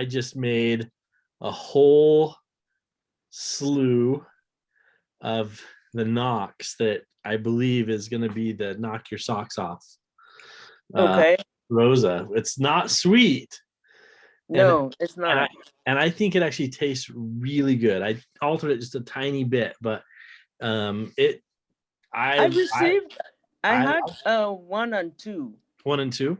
I just made a whole slew of the Knox that I believe is going to be the knock your socks off. Okay. Rosa. It's not sweet, and No, it's and I not. and I think it actually tastes really good. I altered it just a tiny bit, but it I I received. I I had one and two. one and two.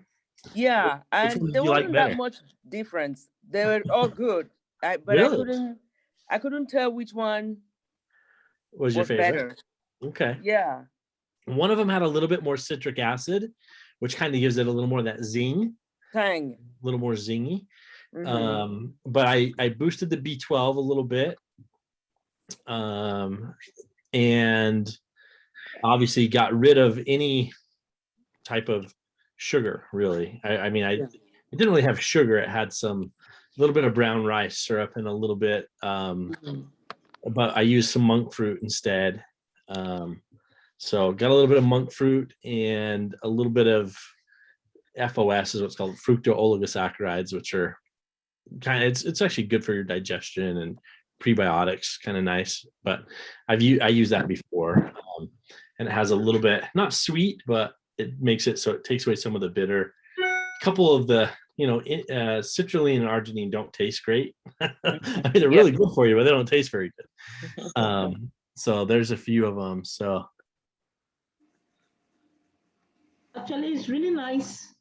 Yeah, Which and one did there you like wasn't that better? much difference. They were all good. But Really? I couldn't tell which one Was your was favorite? better. Okay. Yeah. One of them had a little bit more citric acid, which kind of gives it a little more of that zing, Tang. a little more zingy. Mm-hmm. But I boosted the B12 a little bit, um, and obviously got rid of any type of sugar. Really, I mean, Yeah. it didn't really have sugar. It had some a little bit of brown rice syrup and a little bit, Mhm. but I used some monk fruit instead. Um, so got a little bit of monk fruit and a little bit of FOS is what's called fructooligosaccharides, which are kind of it's actually good for your digestion and prebiotics, kind of nice. But I used that before, and it has a little bit not sweet, but it makes it so it takes away some of the bitter. A couple of the citrulline and arginine don't taste great. I mean, they're Yep. really good for you, but they don't taste very good. So there's a few of them. So Actually, it's really nice.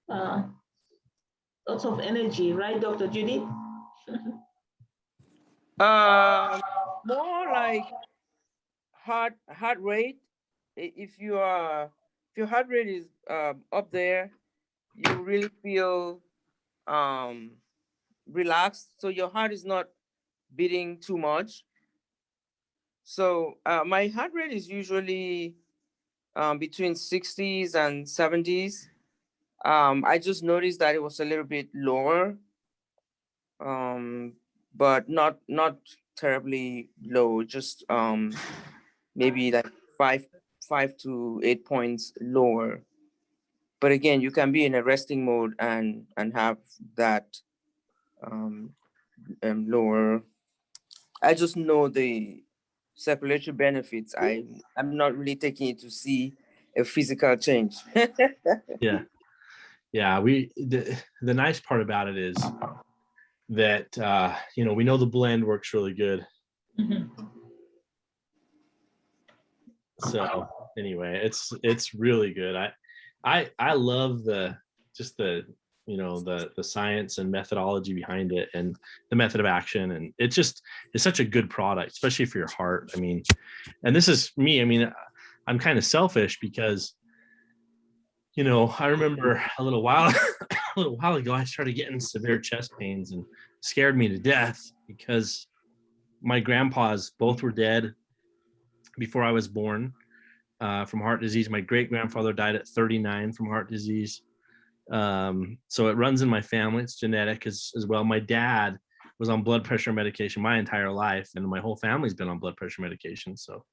Uh, Lots of energy, right, Dr. Judy? Um, More like heart rate. If your heart rate is up there, you really feel um relaxed. So your heart is not beating too much. So my heart rate is usually between 60s and 70s. I just noticed that it was a little bit lower, um, but not terribly low. Just maybe like five to 8 points lower. But again, you can be in a resting mode and have that um, lower. I just know the circulatory benefits. I'm not really taking it to see a physical change. yeah, yeah. The nice part about it is that we know the blend works really good. Mm-hmm. So anyway, it's really good. I love the just the the science and methodology behind it and the method of action, and it's such a good product, especially for your heart. I mean, and this is me. I mean, I'm kind of selfish because I remember a little while a little while ago I started getting severe chest pains and scared me to death because my grandpas both were dead before I was born from heart disease. My great grandfather died at 39 from heart disease. So it runs in my family. It's genetic as well. My dad was on blood pressure medication my entire life, and my whole family's been on blood pressure medication. So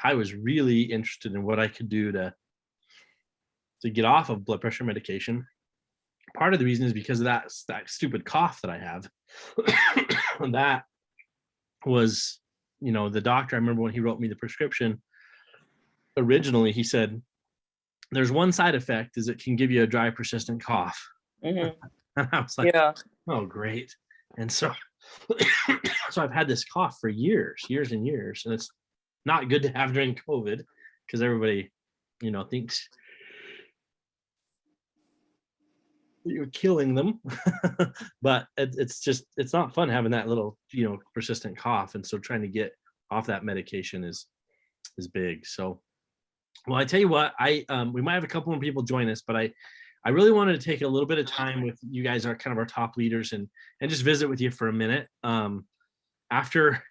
I was really interested in what I could do to get off of blood pressure medication. Part of the reason is because of that stupid cough that I have. And that was, the doctor, I remember when he wrote me the prescription, originally he said, there's one side effect is it can give you a dry, persistent cough. Mhm. And I was like, Yeah. oh, great. And so, so I've had this cough for years and years. And it's not good to have during COVID because everybody, thinks you're killing them. But it's not fun having that little, persistent cough. And so trying to get off that medication is big. So, well, I tell you what, we might have a couple more people join us, but I really wanted to take a little bit of time with you guys, are kind of our top leaders, and just visit with you for a minute. After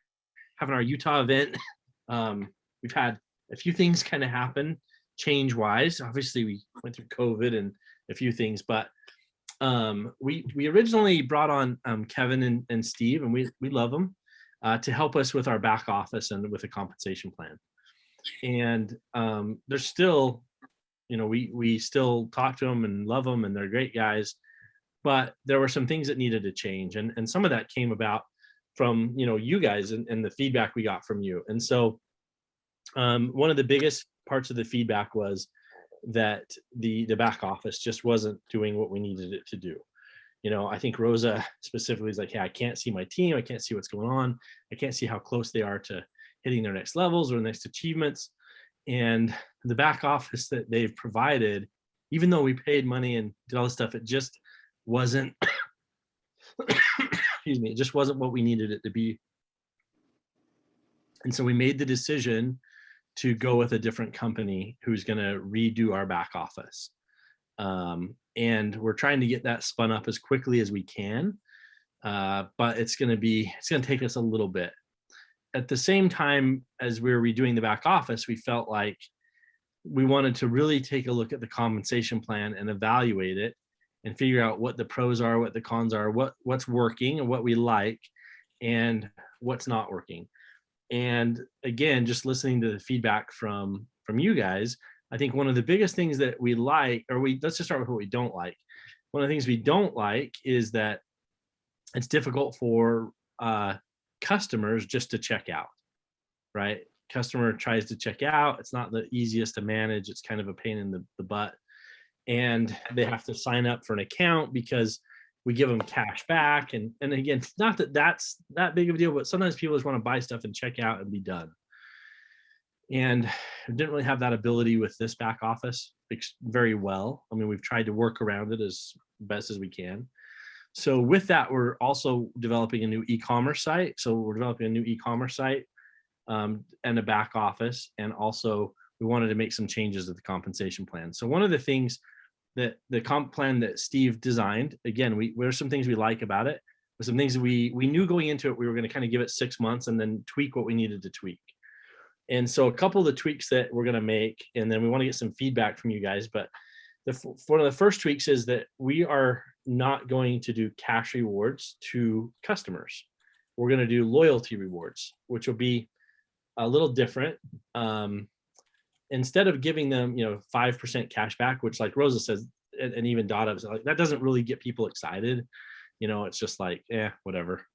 having our Utah event, we've had a few things kind of happen change wise. Obviously, we went through COVID and a few things, but we originally brought on Kevin and Steve, and we love them to help us with our back office and with a compensation plan. And there's still, we still talk to them and love them, and they're great guys. but there were some things that needed to change, and some of that came about from, you know, you guys and the feedback we got from you. And so one of the biggest parts of the feedback was that the back office just wasn't doing what we needed it to do. You know, I think Rosa specifically is like, hey, I can't see my team, I can't see what's going on, I can't see how close they are to hitting their next levels or next achievements. And the back office that they've provided, even though we paid money and did all this stuff, it just wasn't excuse me, it just wasn't what we needed it to be. And so we made the decision to go with a different company who's going to redo our back office. And we're trying to get that spun up as quickly as we can. But it's going to take us a little bit. At the same time as we were redoing the back office, we felt like we wanted to really take a look at the compensation plan and evaluate it and figure out what the pros are, what the cons are, what's working and what we like and what's not working. And again, just listening to the feedback from you guys, I think one of the biggest things that we like, let's just start with what we don't like. One of the things we don't like is that it's difficult for customers just to check out, right? Customer tries to check out. It's not the easiest to manage. It's kind of a pain in the butt. And they have to sign up for an account because we give them cash back. And again, it's not that that's that big of a deal, but sometimes people just want to buy stuff and check out and be done. And we didn't really have that ability with this back office very well. I mean, we've tried to work around it as best as we can. So with that, we're also developing a new e-commerce site. So we're developing a new e-commerce site and a back office. And also we wanted to make some changes to the compensation plan. So one of the things that the comp plan that Steve designed, again, there's some things we like about it. There's some things we knew going into it, we were going to kind of give it 6 months and then tweak what we needed to tweak. And so a couple of the tweaks that we're going to make, and then we want to get some feedback from you guys, but one of the first tweaks is that we are not going to do cash rewards to customers. We're going to do loyalty rewards, which will be a little different. Instead of giving them, 5% cash back, which like Rosa says, and even Dada was like, that doesn't really get people excited. It's just like, whatever.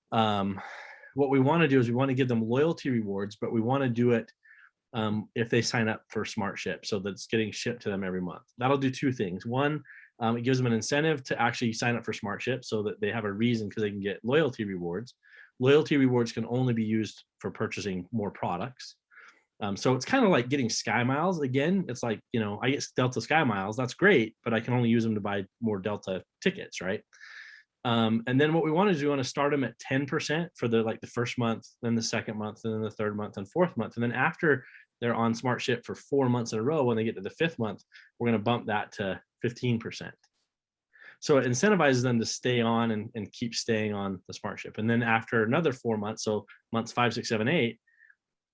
What we want to do is we want to give them loyalty rewards, but we want to do it if they sign up for SmartShip, so that it's getting shipped to them every month. That'll do two things. One, it gives them an incentive to actually sign up for SmartShip so that they have a reason because they can get loyalty rewards. Loyalty rewards can only be used for purchasing more products. So it's kind of like getting Sky Miles. Again, it's like, I get Delta Sky Miles. That's great, but I can only use them to buy more Delta tickets, right? And then what we want to do, we want to start them at 10% for the first month, then the second month, and then the third month and fourth month. And then after they're on SmartShip for 4 months in a row, when they get to the fifth month, we're going to bump that to 15%. So it incentivizes them to stay on and keep staying on the SmartShip. And then after another 4 months, so months 5, 6, 7, 8,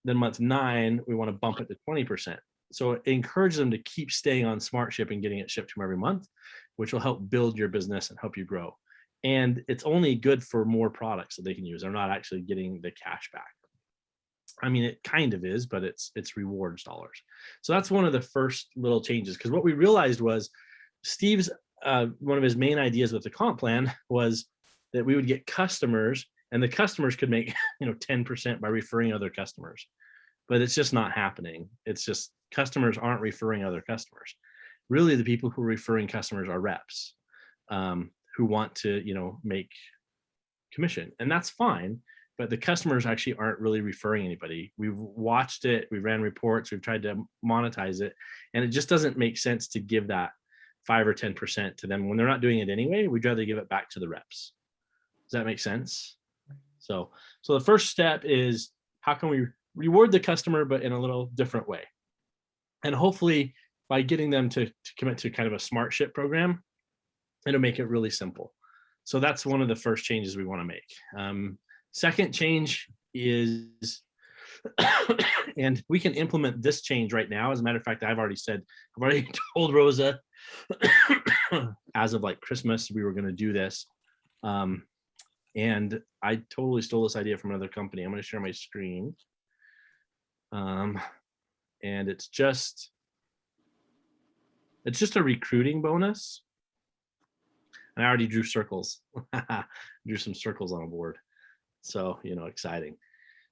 then month 9, we want to bump it to 20%. So it encourages them to keep staying on SmartShip and getting it shipped to them every month, which will help build your business and help you grow. And it's only good for more products that they can use. They're not actually getting the cash back. I mean, it kind of is, but it's rewards dollars. So that's one of the first little changes, because what we realized was Steve's one of his main ideas with the comp plan was that we would get customers, and the customers could make 10% by referring other customers. But it's just not happening. It's just customers aren't referring other customers. Really, the people who are referring customers are reps who want to make commission, and that's fine. But the customers actually aren't really referring anybody. We've watched it, we ran reports, we've tried to monetize it, and it just doesn't make sense to give that 5 or 10% to them when they're not doing it anyway. We'd rather give it back to the reps. Does that make sense? So the first step is, how can we reward the customer, but in a little different way? And hopefully by getting them to commit to kind of a SmartShip program, it'll make it really simple. So that's one of the first changes we want to make. Second change is, and we can implement this change right now. As a matter of fact, I've already told Rosa as of like Christmas, we were going to do this. And I totally stole this idea from another company. I'm going to share my screen. And it's just a recruiting bonus. And I already drew circles. Drew some circles on a board. So, exciting.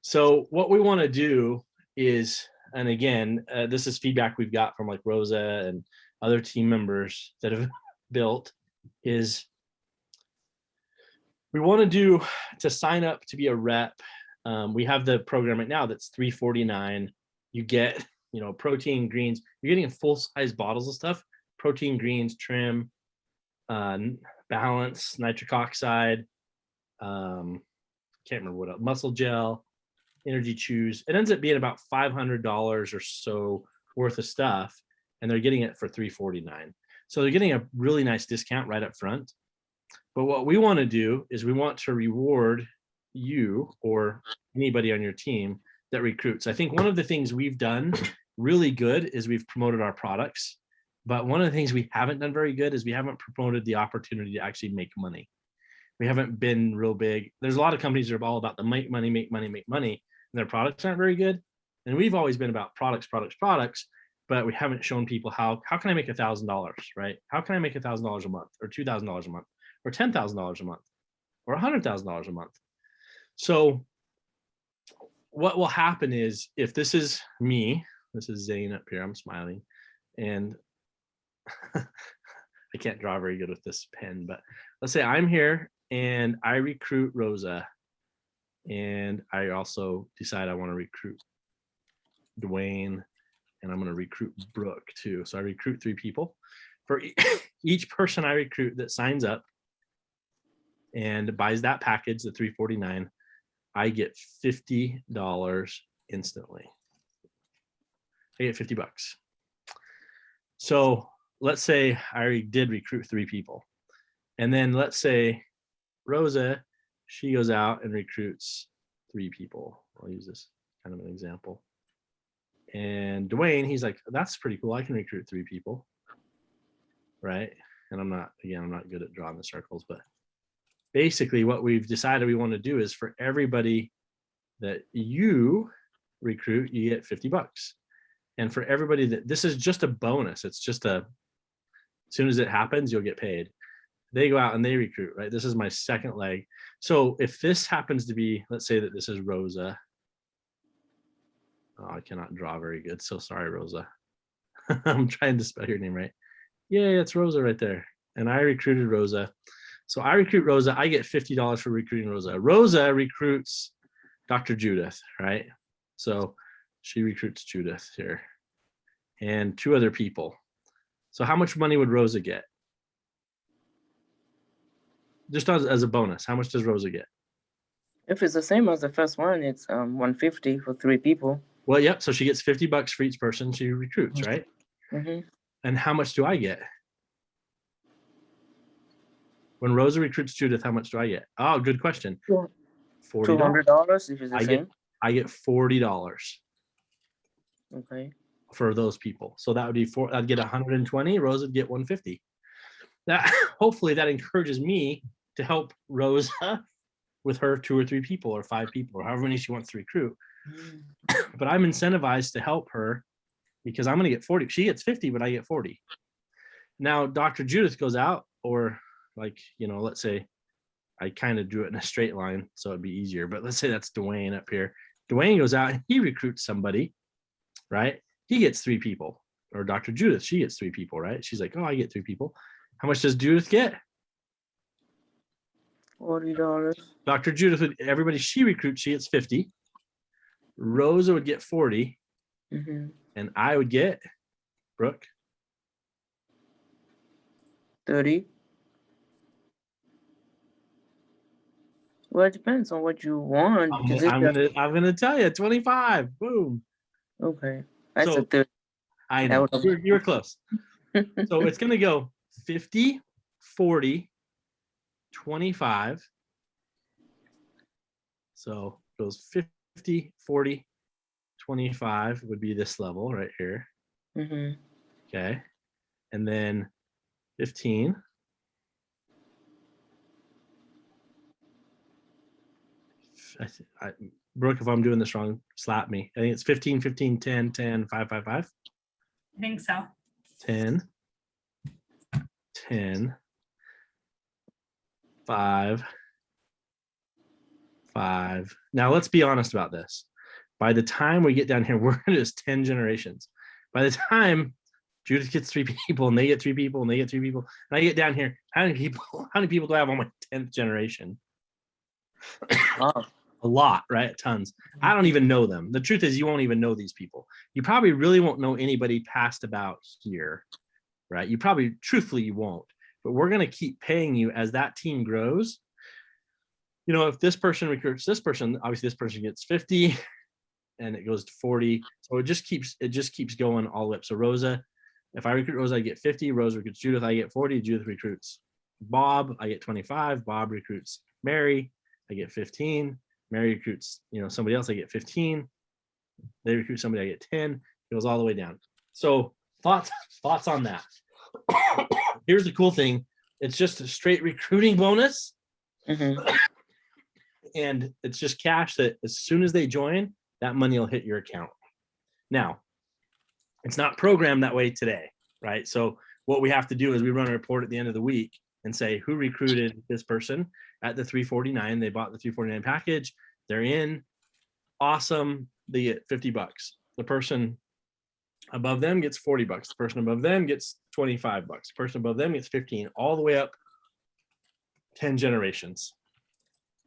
So what we want to do is, and again, this is feedback we've got from like Rosa and other team members that have built, is we want to sign up to be a rep. We have the program right now that's $349. You get, protein, greens. You're getting full-size bottles of stuff: protein, greens, trim, balance, nitric oxide. Can't remember what else. Muscle gel, energy chews. It ends up being about $500 or so worth of stuff, and they're getting it for $349. So they're getting a really nice discount right up front. But what we want to do is we want to reward you or anybody on your team that recruits. I think one of the things we've done really good is we've promoted our products. But one of the things we haven't done very good is we haven't promoted the opportunity to actually make money. We haven't been real big. There's a lot of companies that are all about the make money, and their products aren't very good. And we've always been about products, but we haven't shown people how can I make $1,000, right? How can I make $1,000 a month, or $2,000 a month, or $10,000 a month, or $100,000 a month? So what will happen is, if this is me, this is Zane up here, I'm smiling, and I can't draw very good with this pen, but let's say I'm here and I recruit Rosa, and I also decide I want to recruit Dwayne, and I'm going to recruit Brooke too. So I recruit 3 people. For each person I recruit that signs up and buys that package, the $349, I get $50 instantly. I get $50. So let's say I did recruit 3 people. And then let's say Rosa, she goes out and recruits 3 people. I'll use this kind of an example. And Dwayne, he's like, that's pretty cool. I can recruit 3 people. Right. And I'm not good at drawing the circles, but basically what we've decided we want to do is, for everybody that you recruit, you get $50. And for everybody this is just a bonus. It's just as soon as it happens, you'll get paid. They go out and they recruit, right? This is my second leg. So if this happens to be, let's say that this is Rosa. Oh, I cannot draw very good. So sorry, Rosa. I'm trying to spell your name right. Yeah, it's Rosa right there. And I recruited Rosa. So I recruit Rosa. I get $50 for recruiting Rosa. Rosa recruits Dr. Judith, right? So she recruits Judith here, and 2 other people. So how much money would Rosa get? Just as a bonus, how much does Rosa get? If it's the same as the first one, it's $150 for 3 people. Well, yep. So she gets $50 for each person she recruits, right? Mm-hmm. And how much do I get? When Rosa recruits Judith, how much do I get? Oh, good question. Sure. $40. $200 if it's the same. I get $40. Okay. For those people. So that would be I'd get 120. Rosa would get 150. That hopefully that encourages me to help Rosa with her 2 or 3 people or 5 people or however many she wants to recruit. But I'm incentivized to help her because I'm going to get 40. She gets 50, but I get 40. Now, Dr. Judith goes out, or let's say I kind of drew it in a straight line so it'd be easier, but let's say that's Dwayne up here. Dwayne goes out and he recruits somebody, right? He gets 3 people. Or Dr. Judith, she gets 3 people, right? She's like, oh, I get 3 people. How much does Judith get? $40. Dr. Judith, everybody she recruits, she gets 50. Rosa would get 40. Mm-hmm. And I would get, Brooke? 30. Well, it depends on what you want. I'm gonna tell you, 25. Boom. Okay. That's So, a 30. I know. You're close. So it's gonna go 50, 40, 25. So it goes 50, 40, 25 would be this level right here. Mm-hmm. Okay. And then 15. Brooke, if I'm doing this wrong, slap me. I think it's 15, 15, 10, 10, 5, 5, 5. I think so. 10, 10, 5, 5. Now let's be honest about this. By the time we get down here, we're just 10 generations. By the time Judith gets 3 people and they get 3 people and they get 3 people, and I get down here, how many people do I have on my 10th generation? Wow. A lot, right? Tons. I don't even know them. The truth is, you won't even know these people. You probably really won't know anybody past about here, right? You probably, truthfully, you won't. But we're going to keep paying you as that team grows. You know, if this person recruits this person, obviously this person gets 50 and it goes to 40. So it just keeps going all the way up. So Rosa, if I recruit Rosa, I get 50. Rosa recruits Judith, I get 40. Judith recruits Bob, I get 25. Bob recruits Mary, I get 15. Mary recruits, somebody else, I get 15. They recruit somebody, I get 10. It goes all the way down. So thoughts on that. Here's the cool thing. It's just a straight recruiting bonus. Mm-hmm. And it's just cash that as soon as they join, that money will hit your account. Now, it's not programmed that way today, right? So what we have to do is we run a report at the end of the week and say who recruited this person at the 349. They bought the 349 package. They're in. Awesome. They get $50. The person above them gets $40. The person above them gets $25. The person above them gets 15, all the way up 10 generations.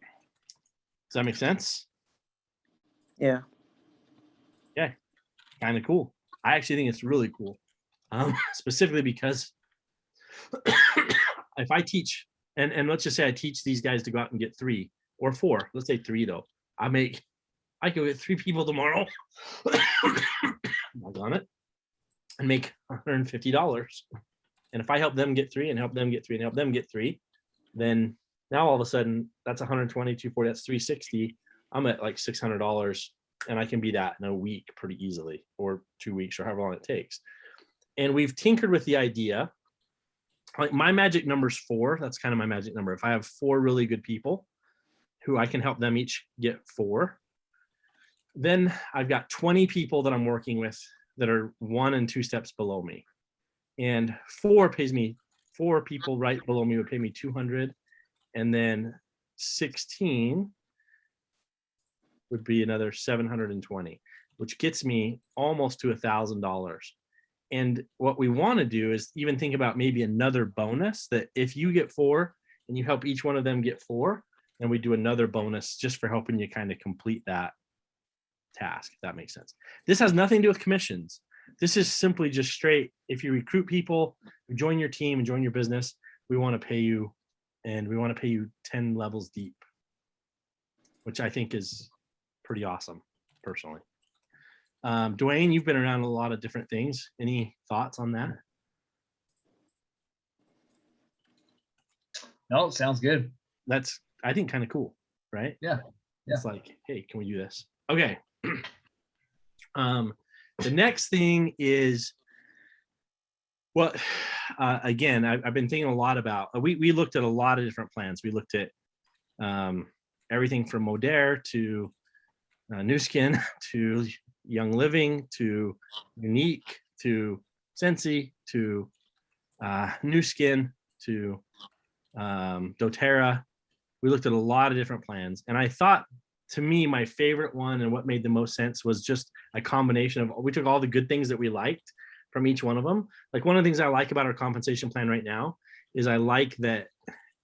Does that make sense? Yeah. Okay. Kind of cool. I actually think it's really cool. Specifically because if I teach, and let's just say I teach these guys to go out and get 3 or 4, let's say 3 though. I could get 3 people tomorrow on it and make $150. And if I help them get 3 and help them get 3 and help them get 3, then now all of a sudden that's 120, 240, that's 360. I'm at like $600 and I can be that in a week pretty easily, or 2 weeks, or however long it takes. And we've tinkered with the idea. Like my magic number is 4. That's kind of my magic number. If I have 4 really good people who I can help them each get 4, then I've got 20 people that I'm working with that are 1 and 2 steps below me. And 4 people right below me would pay me 200. And then 16 would be another 720, which gets me almost to $1,000. And what we want to do is even think about maybe another bonus, that if you get 4 and you help each one of them get 4, then we do another bonus just for helping you kind of complete that task, if that makes sense. This has nothing to do with commissions. This is simply just straight. If you recruit people, join your team and join your business, we want to pay you, and we want to pay you 10 levels deep, which I think is pretty awesome personally. Dwayne, you've been around a lot of different things. Any thoughts on that? No, sounds good. That's, I think, kind of cool, right? Yeah. It's like, hey, can we do this? Okay. The next thing is, well, again, I've been thinking a lot about, we looked at a lot of different plans. We looked at everything from Modere to Nu Skin to Young Living to Unique to Sensi to Nu Skin to doTERRA. We looked at a lot of different plans, and I thought, to me, my favorite one and what made the most sense was just a combination of, we took all the good things that we liked from each one of them. Like, one of the things I like about our compensation plan right now is I like that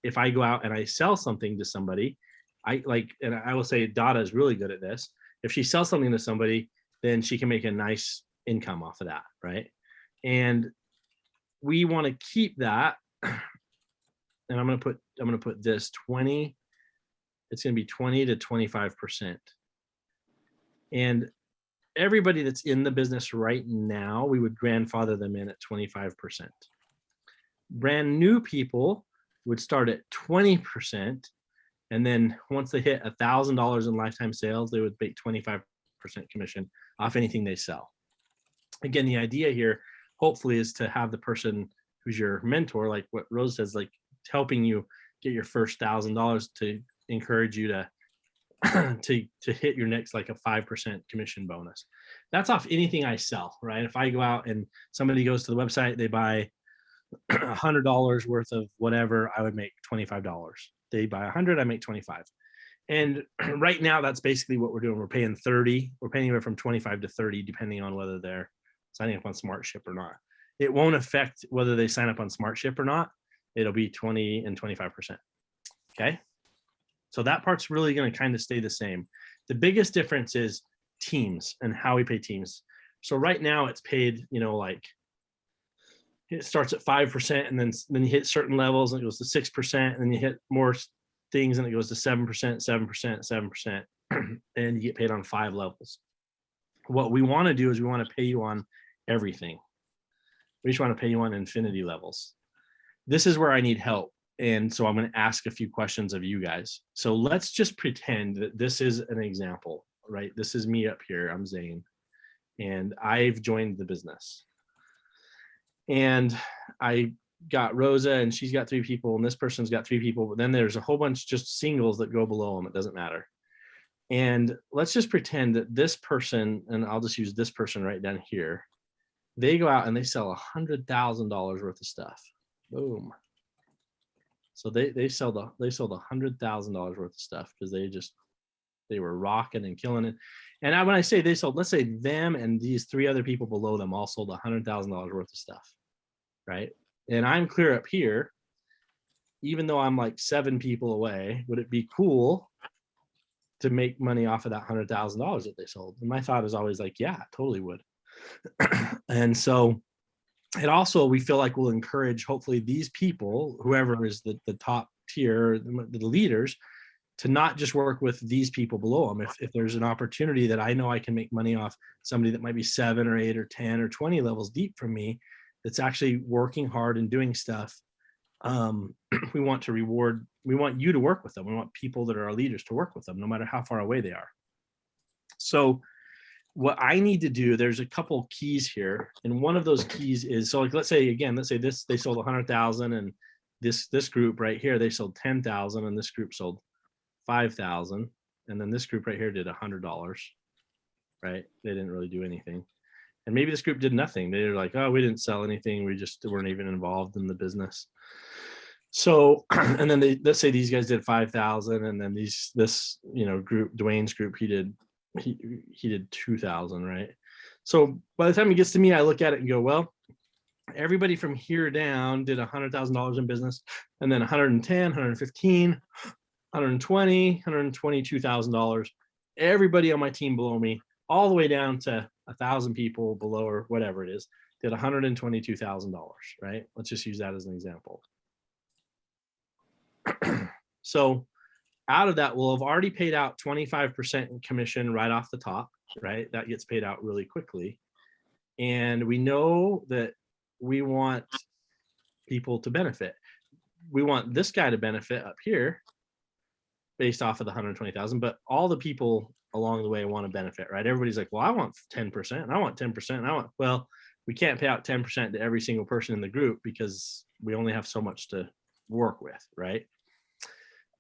if I go out and I sell something to somebody, and I will say Dada is really good at this. If she sells something to somebody, then she can make a nice income off of that, right? And we want to keep that. And I'm going to put this 20. It's going to be 20 to 25%. And everybody that's in the business right now, we would grandfather them in at 25%. Brand new people would start at 20. And then once they hit $1,000 in lifetime sales, they would make 25% commission off anything they sell. Again, the idea here, hopefully, is to have the person who's your mentor, like what Rose says, like helping you get your first $1,000 to encourage you to to hit your next, like a 5% commission bonus. That's off anything I sell, right? If I go out and somebody goes to the website, they buy $100 worth of whatever, I would make $25. They buy 100, I make 25. And right now, that's basically what we're doing. We're paying 30. We're paying anywhere from 25 to 30, depending on whether they're signing up on SmartShip or not. It won't affect whether they sign up on SmartShip or not. It'll be 20 and 25%. Okay. So that part's really going to kind of stay the same. The biggest difference is teams and how we pay teams. So right now it's paid, like it starts at 5%, and then you hit certain levels and it goes to 6%, and then you hit more things and it goes to 7%, 7%, 7%, and you get paid on 5 levels. What we want to do is we want to pay you on everything. We just want to pay you on infinity levels. This is where I need help. And so I'm going to ask a few questions of you guys. So let's just pretend that this is an example, right? This is me up here. I'm Zane, and I've joined the business. And I got Rosa, and she's got 3 people, and this person's got 3 people, but then there's a whole bunch just singles that go below them. It doesn't matter. And let's just pretend that this person, and I'll just use this person right down here, they go out and they sell $100,000 worth of stuff. Boom. So they sold $100,000 worth of stuff because they were rocking and killing it. And when I say they sold, let's say them and these 3 other people below them all sold $100,000 worth of stuff, right? And I'm clear up here, even though I'm like 7 people away. Would it be cool to make money off of that $100,000 that they sold? And my thought is always like, yeah, totally would. And so it also, we feel like will encourage hopefully these people, whoever is the top tier, the leaders, to not just work with these people below them. If there's an opportunity that I know I can make money off somebody that might be 7 or 8 or 10 or 20 levels deep from me, that's actually working hard and doing stuff, we want to reward, we want you to work with them. We want people that are our leaders to work with them, no matter how far away they are. So what I need to do, there's a couple keys here. And one of those keys is, so like, let's say this, they sold 100,000, and this group right here, they sold 10,000, and this group sold 5,000. And then this group right here did $100, right? They didn't really do anything. And maybe this group did nothing. They were like, oh, we didn't sell anything. We just weren't even involved in the business. So, and then let's say these guys did 5,000, and then this group, Dwayne's group, he did 2,000, right? So by the time it gets to me, I look at it and go, well, everybody from here down did $100,000 in business, and then 110, 115, 120, $122,000. Everybody on my team below me, all the way down to 1,000 people below, or whatever it is, did $122,000, right? Let's just use that as an example. So out of that, we'll have already paid out 25% in commission right off the top, right? That gets paid out really quickly. And we know that we want people to benefit. We want this guy to benefit up here based off of the 120,000, but all the people along the way want to benefit, right? Everybody's like, well, I want 10%, and I want 10%, and well, we can't pay out 10% to every single person in the group because we only have so much to work with, right?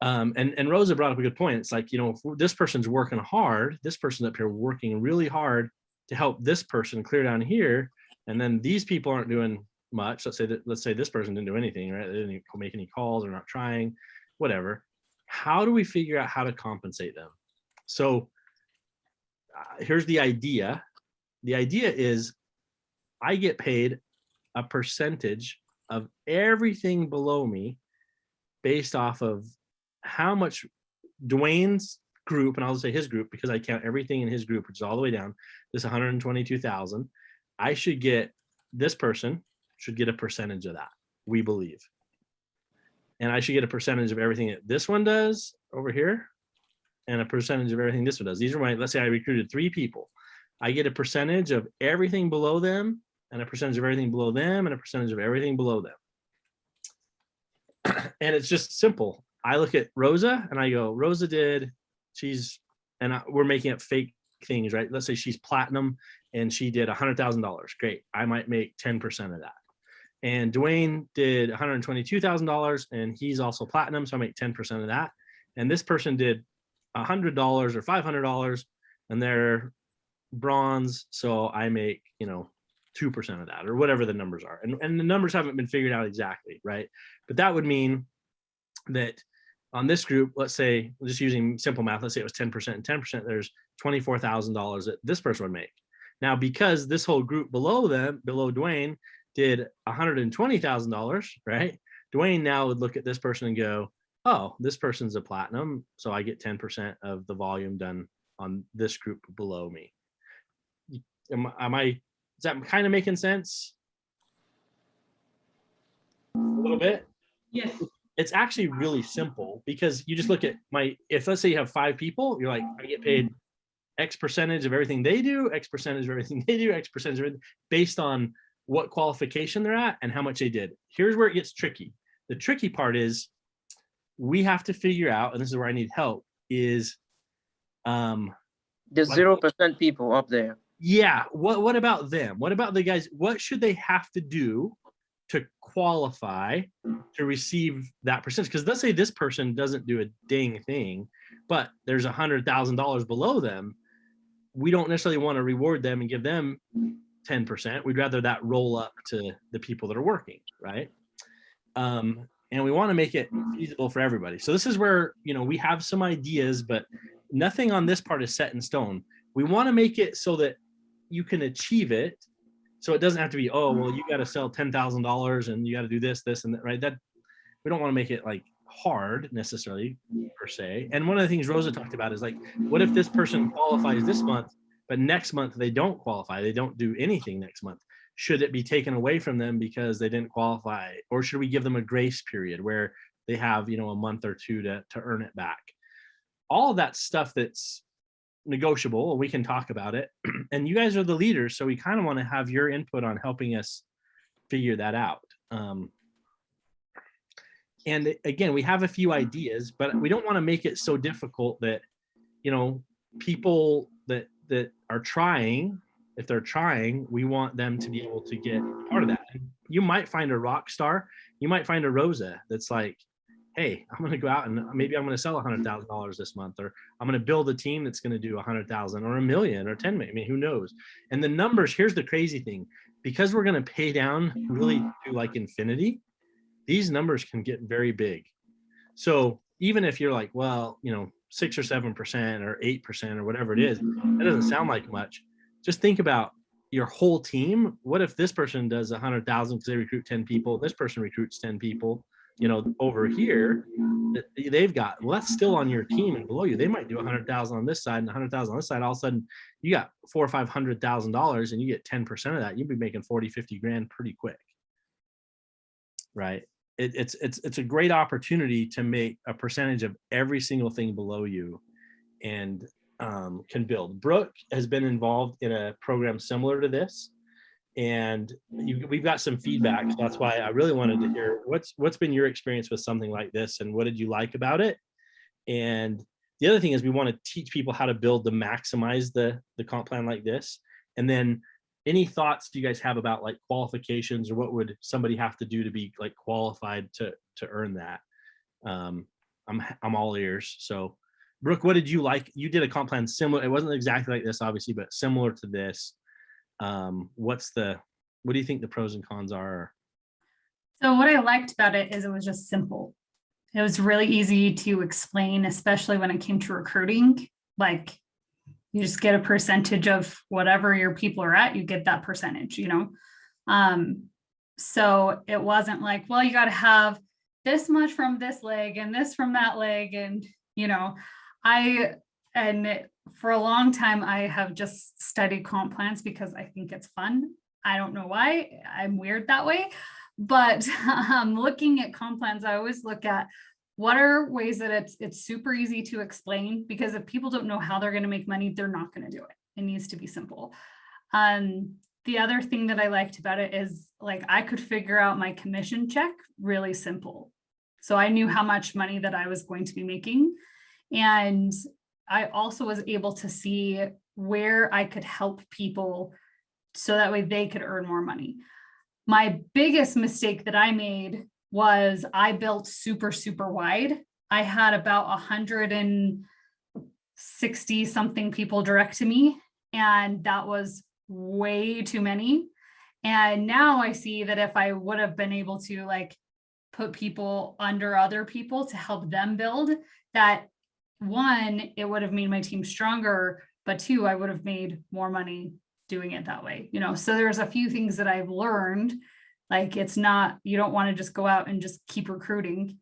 And Rosa brought up a good point. It's like, if this person's working hard, this person up here working really hard to help this person clear down here, and then these people aren't doing much. Let's say this person didn't do anything, right? They didn't make any calls, or not trying, whatever. How do we figure out how to compensate them? So here's the idea. The idea is I get paid a percentage of everything below me based off of how much Dwayne's group, and I'll say his group because I count everything in his group, which is all the way down, this 122,000. I should get, this person should get a percentage of that, we believe. And I should get a percentage of everything that this one does over here, and a percentage of everything this one does. These are let's say I recruited 3 people. I get a percentage of everything below them, and a percentage of everything below them, and a percentage of everything below them. And it's just simple. I look at Rosa and I go, Rosa we're making up fake things, right? Let's say she's platinum and she did $100,000. Great. I might make 10% of that. And Dwayne did $122,000, and he's also platinum, so I make 10% of that. And this person did $100 or $500, and they're bronze, so I make 2% of that, or whatever the numbers are. And the numbers haven't been figured out exactly, right? But that would mean that on this group, let's say, just using simple math, let's say it was 10% and 10%, there's $24,000 that this person would make. Now, because this whole group below them, below Dwayne, did $120,000, right? Dwayne now would look at this person and go, oh, this person's a platinum, so I get 10% of the volume done on this group below me. Is that kind of making sense? A little bit? Yes. It's actually really simple, because you just look at if let's say you have 5 people, you're like, I get paid X percentage of everything they do, X percentage of everything they do, X percentage of everything, based on what qualification they're at and how much they did. Here's where it gets tricky. The tricky part is we have to figure out, and this is where I need help, is the 0% people up there. Yeah. What about them? What about the guys? What should they have to do to qualify to receive that percentage? Because let's say this person doesn't do a dang thing, but there's $100,000 below them. We don't necessarily want to reward them and give them 10%. We'd rather that roll up to the people that are working, right? And we want to make it feasible for everybody. So this is where, we have some ideas, but nothing on this part is set in stone. We want to make it so that you can achieve it. So it doesn't have to be, oh, well, you got to sell $10,000 and you got to do this, and that, right? That we don't want to make it like hard necessarily per se. And one of the things Rosa talked about is like, what if this person qualifies this month, but next month they don't qualify? They don't do anything next month. Should it be taken away from them because they didn't qualify? Or should we give them a grace period where they have, a month or two to earn it back? All of that stuff that's negotiable, we can talk about it. And you guys are the leaders, so we kind of want to have your input on helping us figure that out. And again, we have a few ideas, but we don't want to make it so difficult that, people that are trying, if they're trying, we want them to be able to get part of that. You might find a rock star. You might find a Rosa that's like, hey, I'm going to go out and maybe I'm going to sell $100,000 this month, or I'm going to build a team that's going to do 100,000 or $1 million or 10 million. I mean, who knows? And the numbers, here's the crazy thing, because we're going to pay down really to like infinity, these numbers can get very big. So even if you're like, well, 6 or 7% or 8% or whatever it is, that doesn't sound like much. Just think about your whole team. What if this person does 100,000 because they recruit 10 people, this person recruits 10 people, over here they've got, well, that's still on your team and below you. They might do 100,000 on this side and 100,000 on this side. All of a sudden you got $400,000 or $500,000 and you get 10% of that. You'd be making 40, 50 grand pretty quick. Right. It's a great opportunity to make a percentage of every single thing below you and can build. Brooke has been involved in a program similar to this, and we've got some feedback. So that's why I really wanted to hear what's been your experience with something like this, and what did you like about it? And the other thing is we want to teach people how to build to maximize the comp plan like this. And then any thoughts do you guys have about like qualifications, or what would somebody have to do to be like qualified to earn that? I'm all ears. So Brooke, what did you like? You did a comp plan similar. It wasn't exactly like this, obviously, but similar to this. What do you think the pros and cons are? So what I liked about it is it was just simple. It was really easy to explain, especially when it came to recruiting. Like, you just get a percentage of whatever your people are at, you get that percentage, So it wasn't like, well, you got to have this much from this leg and this from that leg. And, for a long time, I have just studied comp plans because I think it's fun. I don't know why. I'm weird that way. But looking at comp plans, I always look at what are ways that it's super easy to explain, because if people don't know how they're going to make money, they're not going to do it. It needs to be simple. The other thing that I liked about it is like I could figure out my commission check really simple. So I knew how much money that I was going to be making. And I also was able to see where I could help people so that way they could earn more money. My biggest mistake that I made was I built super, super wide. I had about 160 something people direct to me, and that was way too many. And now I see that if I would have been able to like put people under other people to help them build, that one, it would have made my team stronger, but two, I would have made more money doing it that way. So there's a few things that I've learned. Like, it's not, you don't want to just go out and just keep recruiting.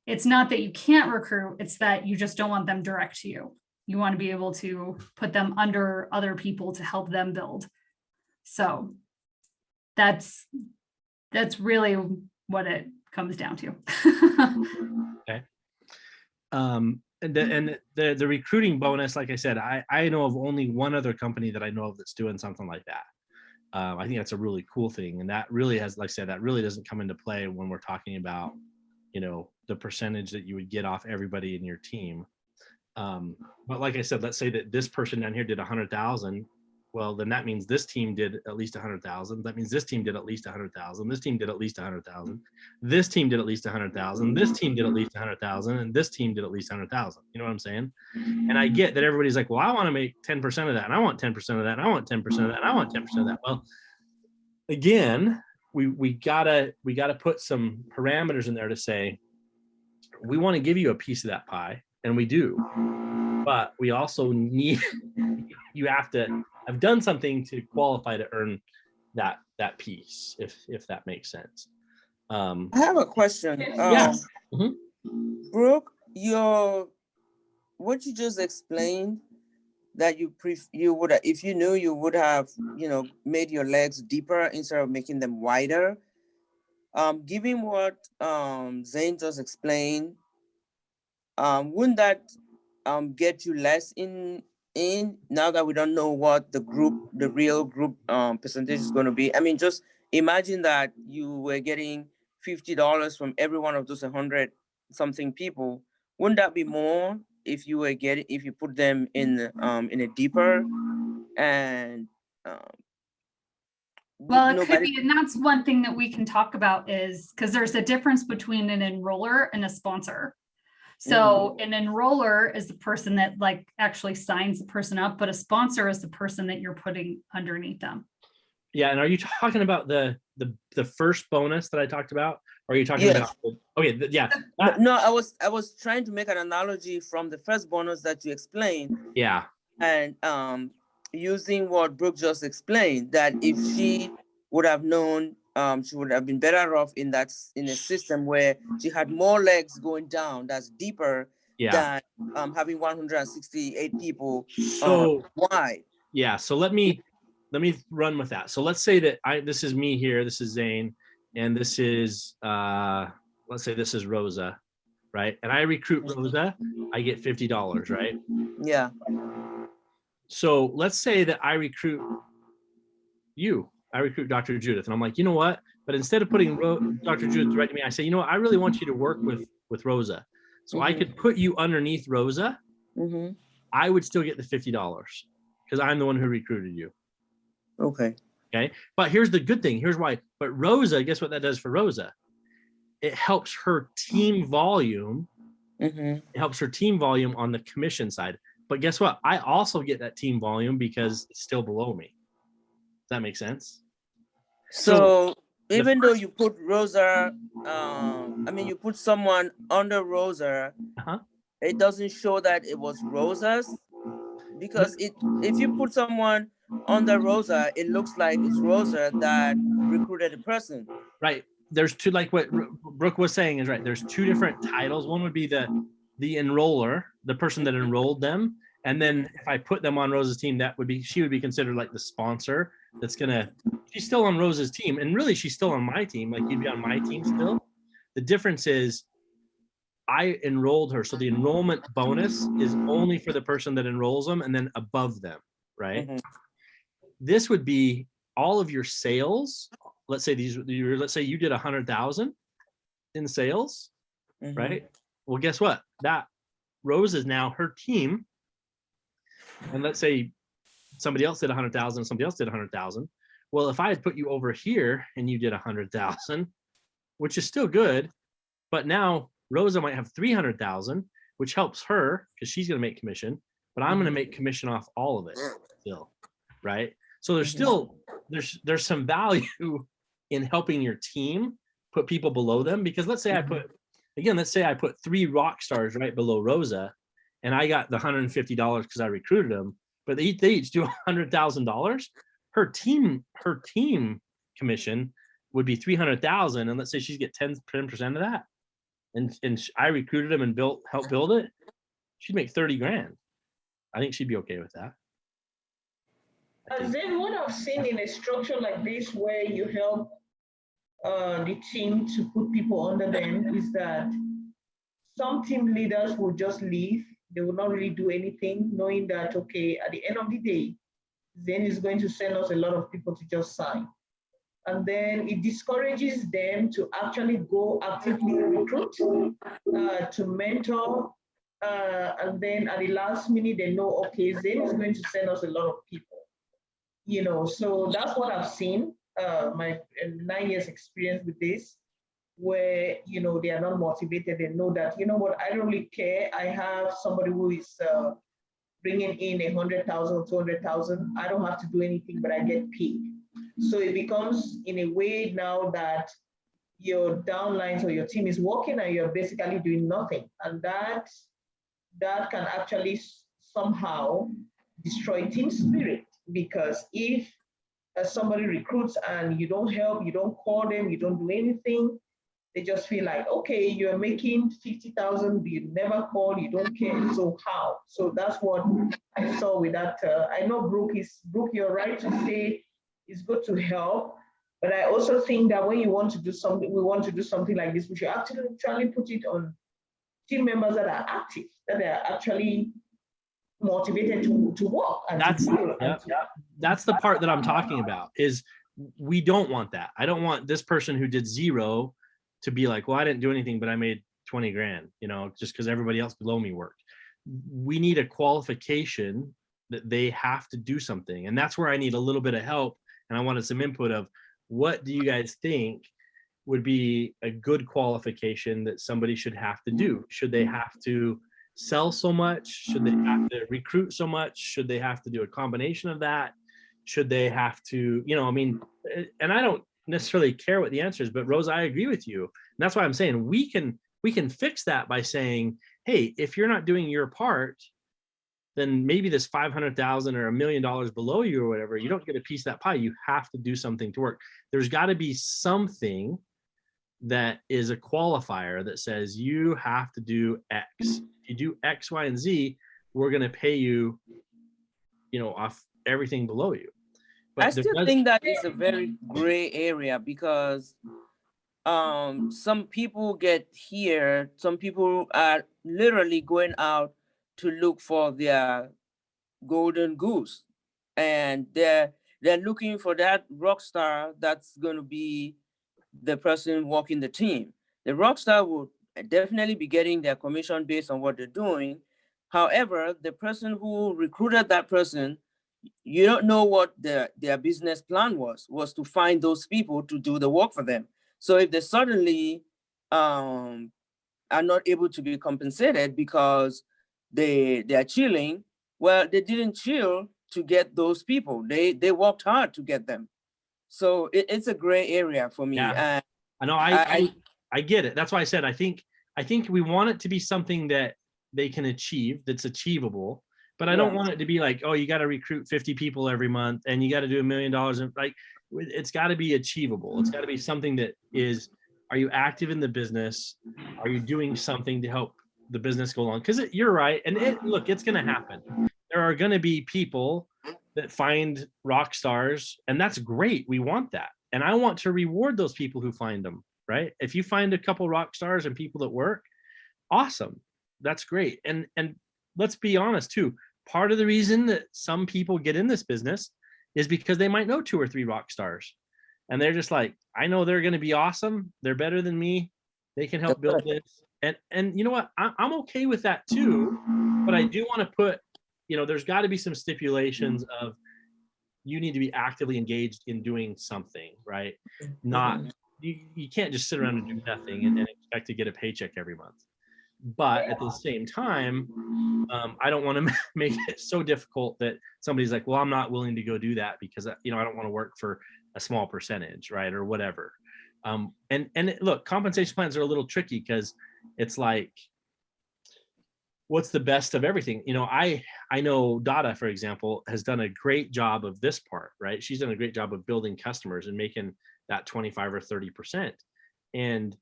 It's not that you can't recruit, it's that you just don't want them direct to you. You want to be able to put them under other people to help them build. So that's really what it comes down to. Okay. And the recruiting bonus, like I said, I know of only one other company that I know of that's doing something like that. I think that's a really cool thing, and that really has, like I said, that really doesn't come into play when we're talking about, the percentage that you would get off everybody in your team. But like I said, let's say that this person down here did 100,000. Well, then that means this team did at least 100,000. That means this team did at least 100,000. This team did at least 100,000. This team did at least 100,000. This team did at least 100,000, and this team did at least 100,000. You know what I'm saying? And I get that everybody's like, well, I want to make 10% of that, and I want 10% of that, and I want 10% of that, and I want 10% of that. Well, again, we gotta put some parameters in there to say we want to give you a piece of that pie, and we do, but we also need you have to have done something to qualify to earn that piece, if that makes sense. I have a question. Yeah. Brooke, what you just explained, that you would, if you knew, you would have, made your legs deeper instead of making them wider. Given what Zane just explained, wouldn't that get you less in now that we don't know what the real group percentage is going to be? I mean, just imagine that you were getting $50 from every one of those 100 something people. Wouldn't that be more if you put them in a deeper and well, it could be, and that's one thing that we can talk about, is because there's a difference between an enroller and a sponsor. So an enroller is the person that like actually signs the person up, but a sponsor is the person that you're putting underneath them. Yeah, and are you talking about the first bonus that I talked about? Or are you talking about? Okay, yeah. No, I was trying to make an analogy from the first bonus that you explained. Yeah. And using what Brooke just explained, that if she would have known, she would have been better off in a system where she had more legs going down, that's deeper than having 168 people wide. Yeah. So let me run with that. So let's say that this is me here, this is Zane, and this is let's say this is Rosa, right? And I recruit Rosa, I get $50, right? Yeah. So let's say that I recruit Dr. Judith, and I'm like, you know what? But instead of putting Dr. Judith direct to me, I say, you know what? I really want you to work with Rosa. So I could put you underneath Rosa. I would still get the $50 because I'm the one who recruited you. Okay. Okay. But here's the good thing. Here's why. But Rosa, guess what that does for Rosa? It helps her team volume. It helps her team volume on the commission side. But guess what? I also get that team volume because it's still below me. Does that make sense? So even though you put Rosa, you put someone under Rosa, it doesn't show that it was Rosa's, because if you put someone under Rosa, it looks like it's Rosa that recruited the person. Right. There's two, like what Brooke was saying is right. There's two different titles. One would be the enroller, the person that enrolled them. And then if I put them on Rosa's team, she would be considered like the sponsor she's still on Rosa's team. And really she's still on my team. Like, you'd be on my team still. The difference is I enrolled her. So the enrollment bonus is only for the person that enrolls them and then above them, right? This would be all of your sales. Let's say you did 100,000 in sales, right? Well, guess what? That Rose is now her team. And let's say somebody else did 100,000, somebody else did 100,000. Well, if I had put you over here and you did 100,000, which is still good, but now Rosa might have 300,000, which helps her because she's going to make commission, but I'm going to make commission off all of it still, right? So there's still there's some value in helping your team put people below them, because let's say I put 3 rock stars right below Rosa, and I got the $150 because I recruited them, but they each do $100,000. Her team commission would be 300,000, and let's say she's get 10% of that, and I recruited them and helped build it, she'd make 30 grand. I think she'd be okay with that. Then what I've seen in a structure like this, where you help the team to put people under them, is that some team leaders will just leave. They will not really do anything, knowing that, okay, at the end of the day, Zen is going to send us a lot of people to just sign. And then it discourages them to actually go actively recruit, to mentor, and then at the last minute, they know, okay, Zen is going to send us a lot of people. You know, so that's what I've seen, my 9 years experience with this, where, you know, they are not motivated. They know that, you know what, I don't really care. I have somebody who is bringing in 100,000, 200,000. I don't have to do anything, but I get paid. So it becomes, in a way now, that your downlines or your team is working and you're basically doing nothing. And that can actually somehow destroy team spirit. Because if somebody recruits and you don't help, you don't call them, you don't do anything, they just feel like, okay, you're making 50,000, you never call, you don't care, so how? So that's what I saw with that. I know Brooke, you're right to say it's good to help, but I also think that when you want to do something, we want to do something like this, we should actually put it on team members that are active, that are actually motivated to work. And that's the part that I'm talking about, is we don't want that. I don't want this person who did 0 to be like, well, I didn't do anything, but I made 20 grand, you know, just because everybody else below me worked. We need a qualification that they have to do something. And that's where I need a little bit of help. And I wanted some input of, what do you guys think would be a good qualification that somebody should have to do? Should they have to sell so much? Should they have to recruit so much? Should they have to do a combination of that? Should they have to, you know, I mean, and I don't necessarily care what the answer is, but Rose, I agree with you. And that's why I'm saying we can fix that by saying, hey, if you're not doing your part, then maybe this 500,000 or $1 million below you or whatever, you don't get a piece of that pie. You have to do something to work. There's got to be something that is a qualifier that says you have to do X. If you do X, Y, and Z, we're going to pay you, you know, off everything below you. But I still think that is a very gray area, because some people get here, some people are literally going out to look for their golden goose, and they're looking for that rock star that's going to be the person walking the team. The rock star will definitely be getting their commission based on what they're doing. However, the person who recruited that person, you don't know what their business plan was to find those people to do the work for them. So if they suddenly are not able to be compensated because they are chilling, well, they didn't chill to get those people. They worked hard to get them. So it's a gray area for me. Yeah. I know. I get it. That's why I said I think we want it to be something that they can achieve, that's achievable. But I don't want it to be like, oh, you got to recruit 50 people every month and you got to do $1 million. And like, it's got to be achievable. It's got to be something that is, are you active in the business? Are you doing something to help the business go along? Because you're right. And look, it's going to happen. There are going to be people that find rock stars, and that's great. We want that. And I want to reward those people who find them, right? If you find a couple rock stars and people that work, awesome. That's great. And let's be honest too. Part of the reason that some people get in this business is because they might know 2 or 3 rock stars. And they're just like, I know they're going to be awesome. They're better than me. They can help build this. And you know what? I'm okay with that too. But I do want to put, you know, there's got to be some stipulations of you need to be actively engaged in doing something, right? Not, you can't just sit around and do nothing and expect to get a paycheck every month. But at the same time, I don't want to make it so difficult that somebody's like, well, I'm not willing to go do that because I don't want to work for a small percentage, right, or whatever. Look, compensation plans are a little tricky because it's like, what's the best of everything? I know Dada, for example, has done a great job of this part, right? She's done a great job of building customers and making that 25 or 30%. And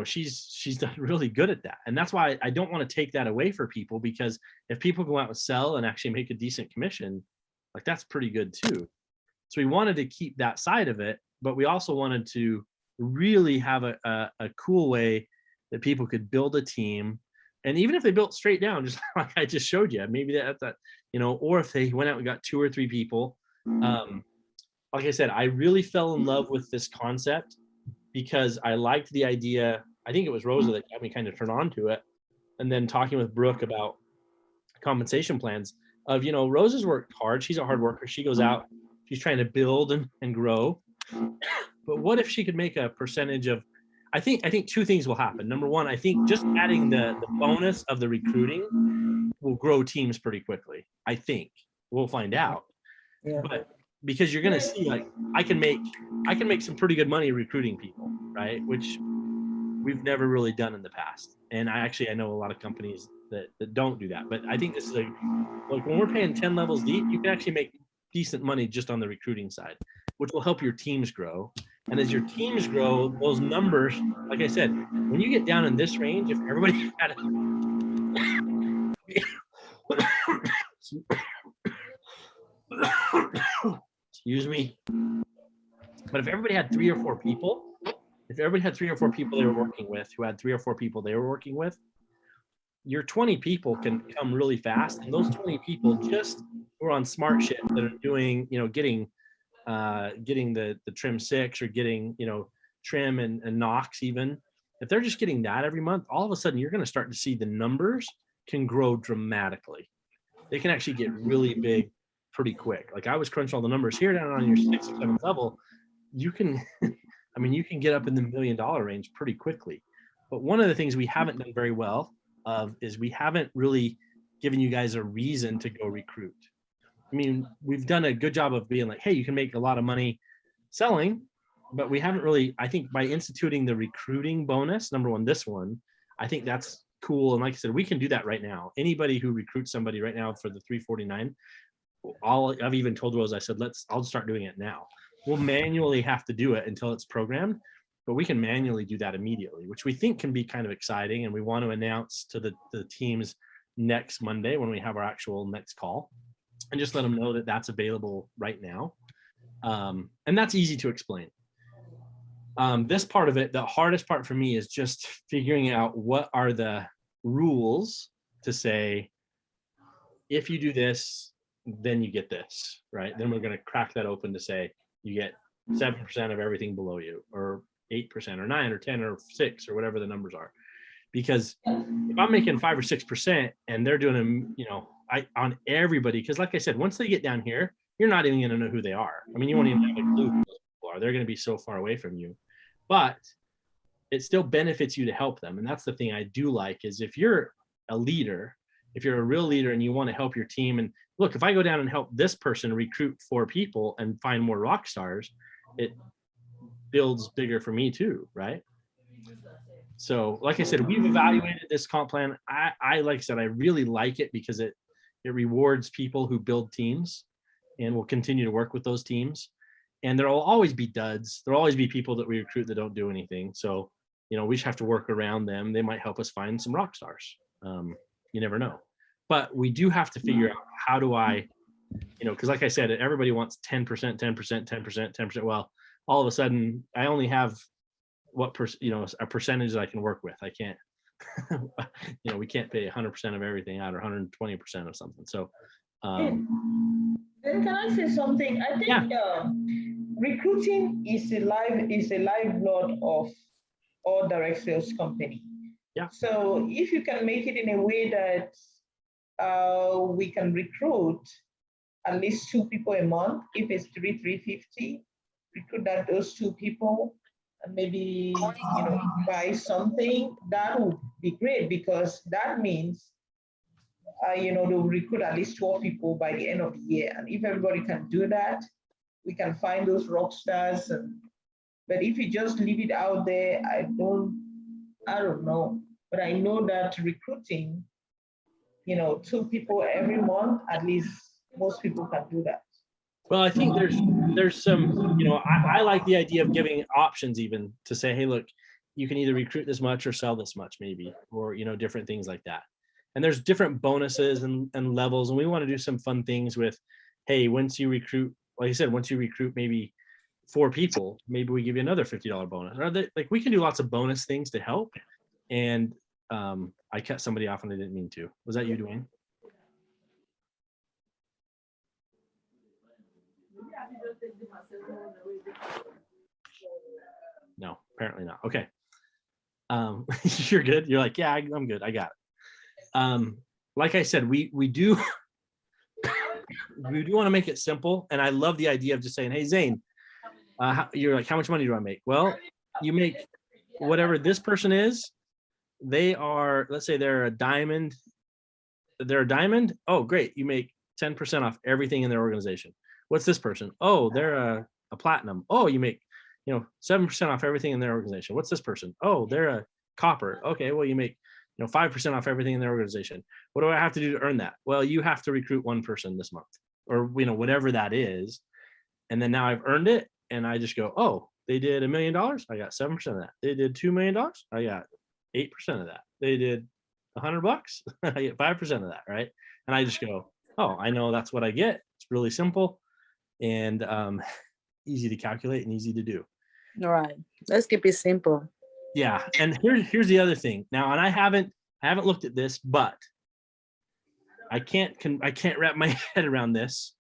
she's done really good at that. And that's why I don't want to take that away for people, because if people go out and sell and actually make a decent commission, like that's pretty good too. So we wanted to keep that side of it, but we also wanted to really have a cool way that people could build a team. And even if they built straight down, just like I just showed you, maybe that, or if they went out and got 2 or 3 people. Like I said, I really fell in love with this concept because I liked the idea. I think it was Rosa that got me kind of turned on to it. And then talking with Brooke about compensation plans of, Rosa's worked hard. She's a hard worker. She goes out, she's trying to build and grow. But what if she could make a percentage of, I think 2 things will happen. Number one, I think just adding the bonus of the recruiting will grow teams pretty quickly. I think we'll find out. Yeah. But because you're going to see, like, I can make some pretty good money recruiting people, right? Which we've never really done in the past. And I know a lot of companies that don't do that. But I think this is like when we're paying 10 levels deep, you can actually make decent money just on the recruiting side, which will help your teams grow. And as your teams grow, those numbers, like I said, when you get down in this range, if everybody had excuse me, but if everybody had 3 or 4 people, they were working with, who had 3 or 4 people they were working with, your 20 people can come really fast. And those 20 people just were on smart shit that are doing, getting the trim 6 or getting, trim and Knox even. If they're just getting that every month, all of a sudden you're going to start to see the numbers can grow dramatically. They can actually get really big pretty quick. Like I was crunching all the numbers here down on your 6th or 7th level. You can, you can get up in the $1 million range pretty quickly. But one of the things we haven't done very well of is we haven't really given you guys a reason to go recruit. We've done a good job of being like, hey, you can make a lot of money selling, but we haven't really, I think by instituting the recruiting bonus, number one, this one, I think that's cool. And like I said, we can do that right now. Anybody who recruits somebody right now for the 349, I've even told Rose, I said, I'll start doing it now. We'll manually have to do it until it's programmed, but we can manually do that immediately, which we think can be kind of exciting. And we want to announce to the teams next Monday when we have our actual next call, and just let them know that that's available right now. And that's easy to explain. This part of it, the hardest part for me is just figuring out what are the rules to say, if you do this, then you get this, right? Then we're going to crack that open to say you get 7% of everything below you, or 8% or 9 or 10 or 6 or whatever the numbers are. Because if I'm making 5 or 6% and they're doing them, on everybody, because like I said, once they get down here, you're not even going to know who they are. You won't even have a clue who those people are. They're going to be so far away from you. But it still benefits you to help them. And that's the thing I do like, is if you're a leader, if you're a real leader and you want to help your team, and look, if I go down and help this person recruit 4 people and find more rock stars, it builds bigger for me too, right? So like I said, we've evaluated this comp plan. I like I said, I really like it because it rewards people who build teams, and we'll continue to work with those teams. And there will always be duds. There'll always be people that we recruit that don't do anything. So, we just have to work around them. They might help us find some rock stars. You never know. But we do have to figure out, how do I, because like I said, everybody wants 10%, 10%, 10%, 10%. Well, all of a sudden I only have a percentage that I can work with. I can't, we can't pay 100% of everything out, or 120% of something. So, then can I say something? I think recruiting is a lifeblood of all direct sales company. Yeah. So if you can make it in a way that we can recruit at least 2 people a month, if it's 350, recruit those 2 people, and maybe, buy something, that would be great, because that means, they'll recruit at least 12 people by the end of the year. And if everybody can do that, we can find those rock stars. But if you just leave it out there, I don't know. But I know that recruiting, 2 people every month, at least most people can do that. Well, I think there's some, I like the idea of giving options even to say, hey, look, you can either recruit this much or sell this much maybe, or, different things like that. And there's different bonuses and levels. And we want to do some fun things with, hey, once you recruit, like I said, once you recruit maybe 4 people, maybe we give you another $50 bonus. Or like we can do lots of bonus things to help. And I cut somebody off and I didn't mean to. Was that you, Dwayne? No, apparently not. Okay. You're good. You're like, yeah, I'm good. I got it. Like I said, we do want to make it simple. And I love the idea of just saying, hey, Zane, you're like, how much money do I make? Well, you make whatever this person is. They are, let's say they're a diamond. They're a diamond. Oh, great. You make 10% off everything in their organization. What's this person? Oh, they're a platinum. Oh, you make, 7% off everything in their organization. What's this person? Oh, they're a copper. Okay, well, you make, 5% off everything in their organization. What do I have to do to earn that? Well, you have to recruit 1 person this month, or, whatever that is. And then now I've earned it. And I just go, oh, they did $1 million. I got 7% of that. They did $2 million. I got 8% of that. They did $100. I get 5% of that. Right. And I just go, oh, I know that's what I get. It's really simple and easy to calculate and easy to do. All right. Let's keep it simple. Yeah. And here's the other thing now, and I haven't looked at this, but I can't wrap my head around this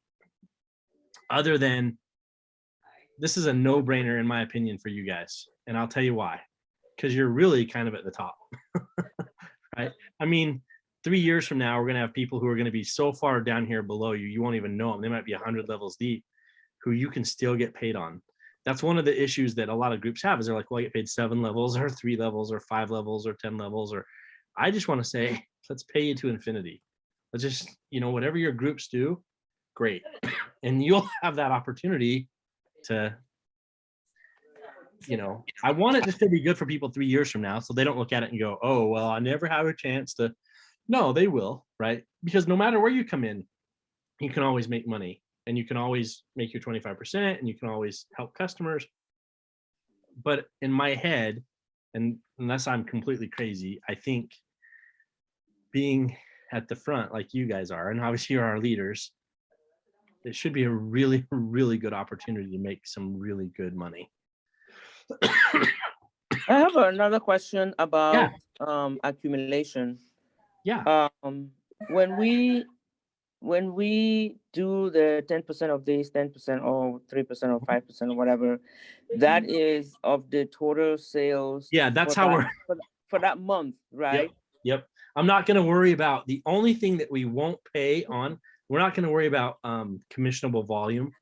other than this is a no-brainer in my opinion for you guys. And I'll tell you why, because you're really kind of at the top, right? I mean, 3 years from now, we're going to have people who are going to be so far down here below you, you won't even know them. They might be 100 levels deep, who you can still get paid on. That's one of the issues that a lot of groups have is they're like, well, I get paid 7 levels or 3 levels or 5 levels or 10 levels. Or I just want to say, let's pay you to infinity. Let's just, whatever your groups do, great. And you'll have that opportunity to, I want it just to be good for people 3 years from now. So they don't look at it and go, oh, well, I never have a chance to. No, they will, right? Because no matter where you come in, you can always make money and you can always make your 25% and you can always help customers. But in my head, and unless I'm completely crazy, I think being at the front like you guys are, and obviously you're our leaders, it should be a really, really good opportunity to make some really good money. I have another question about accumulation. Yeah. When we do the 10% of this, 10% or 3% or 5% or whatever, that is of the total sales. Yeah, that's how we're for that month, right? Yep. I'm not going to worry about the only thing that we won't pay on. We're not going to worry about commissionable volume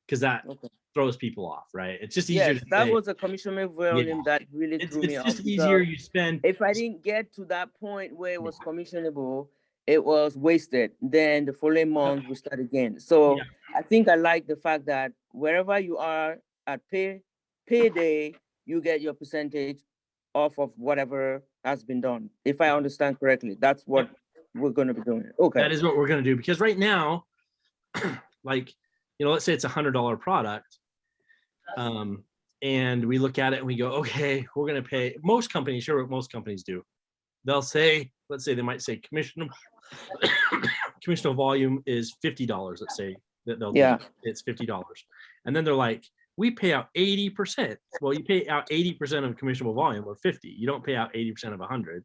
because that throws people off, right? It's just easier. Yes, that was a commissionable volume that really threw me off. It's just easier. You spend. If I didn't get to that point where it was commissionable, it was wasted. Then the following month we start again. So I think I like the fact that wherever you are at payday, you get your percentage off of whatever has been done. If I understand correctly, that's what we're going to be doing. Okay. That is what we're going to do because right now, like, let's say it's $100 product. And we look at it and we go, okay, we're going to pay most companies. Sure. What most companies do. They'll say, let's say they might say commissionable volume is $50. Let's say that they'll do it's $50. And then they're like, we pay out 80%. Well, you pay out 80% of commissionable volume or 50. You don't pay out 80% of 100,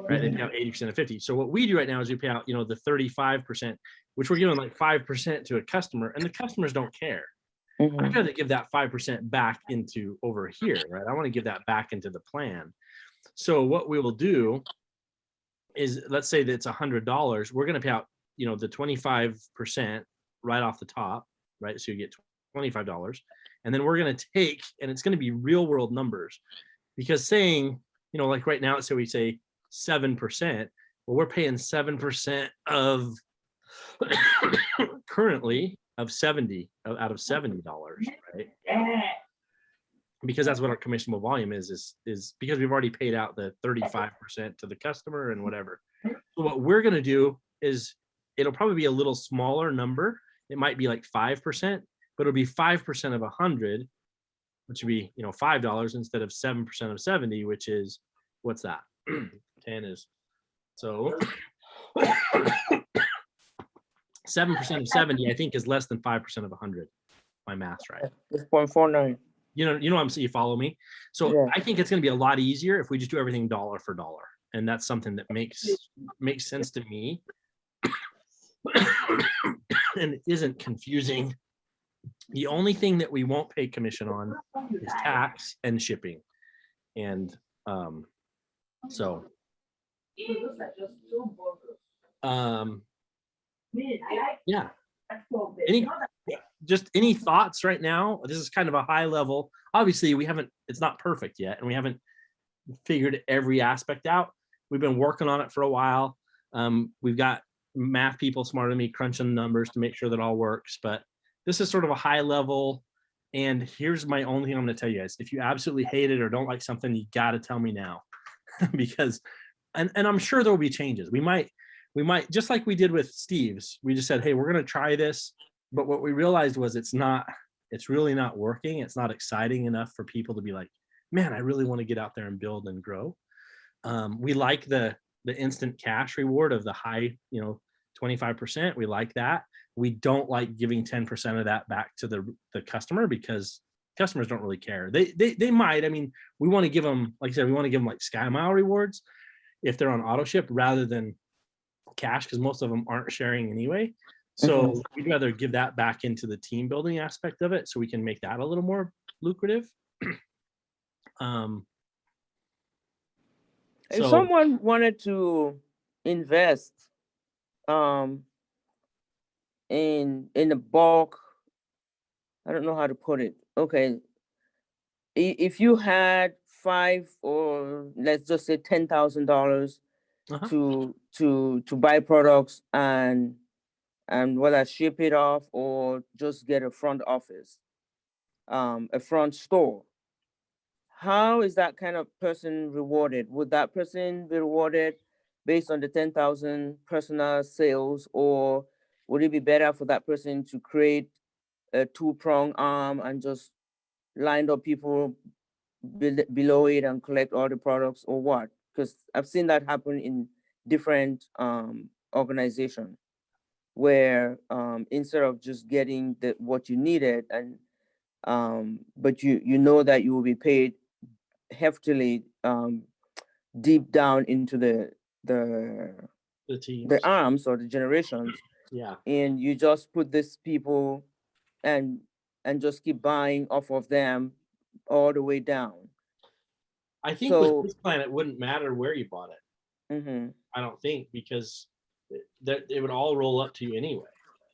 right? They pay out 80% of 50. So what we do right now is we pay out, the 35%, which we're giving like 5% to a customer, and the customers don't care. I'd rather give that 5% back into over here, right? I want to give that back into the plan. So what we will do is, let's say that it's $100. We're going to pay out, the 25% right off the top, right? So you get $25. And then we're going to take, and it's going to be real world numbers, because saying, you know, like right now, so we say 7%, well, we're paying 7% of currently of 70 out of $70, right? Because that's what our commissionable volume is because we've already paid out the 35% to the customer and whatever. So what we're going to do is it'll probably be a little smaller number. It might be like 5%, but it'll be 5% of 100, which would be, you know, $5 instead of 7% of 70, which is, what's that? 10 is, so 7% of 70, I think, is less than 5% of 100. My math's right. It's 0.49. You know, I'm saying, you follow me. So Yeah. I think it's going to be a lot easier if we just do everything dollar for dollar, and that's something that makes sense to me, and isn't confusing. The only thing that we won't pay commission on is tax and shipping, and so yeah. Any thoughts right now? This is kind of a high level. Obviously, it's not perfect yet, and we haven't figured every aspect out. We've been working on it for a while. We've got math people smarter than me crunching numbers to make sure that all works, but this is sort of a high level. And here's my only thing I'm going to tell you guys: if you absolutely hate it or don't like something, you got to tell me now, because, and I'm sure there will be changes. We might, just like we did with Steve's, we just said, hey, we're going to try this. But what we realized was it's really not working. It's not exciting enough for people to be like, man, I really want to get out there and build and grow. We like the instant cash reward of the high, 25%. We like that. We don't like giving 10% of that back to the customer, because customers don't really care. They might. I mean, we want to give them, like I said, we want to give them like SkyMile rewards if they're on auto ship rather than cash, because most of them aren't sharing anyway. So we'd rather give that back into the team building aspect of it, so we can make that a little more lucrative. If someone wanted to invest in a bulk, I don't know how to put it. Okay, if you had $5 or let's just say $10,000 to buy products and whether ship it off or just get a front office, a front store, how is that kind of person rewarded? Would that person be rewarded based on the 10,000 personal sales, or would it be better for that person to create a two-prong arm and just line up people below it and collect all the products, or what? Because I've seen that happen in different organizations, where instead of just getting what you needed, and but you know that you will be paid heftily deep down into the arms or the generations. Yeah. And you just put these people and just keep buying off of them all the way down. I think with this plan, it wouldn't matter where you bought it. I don't think, because it would all roll up to you anyway,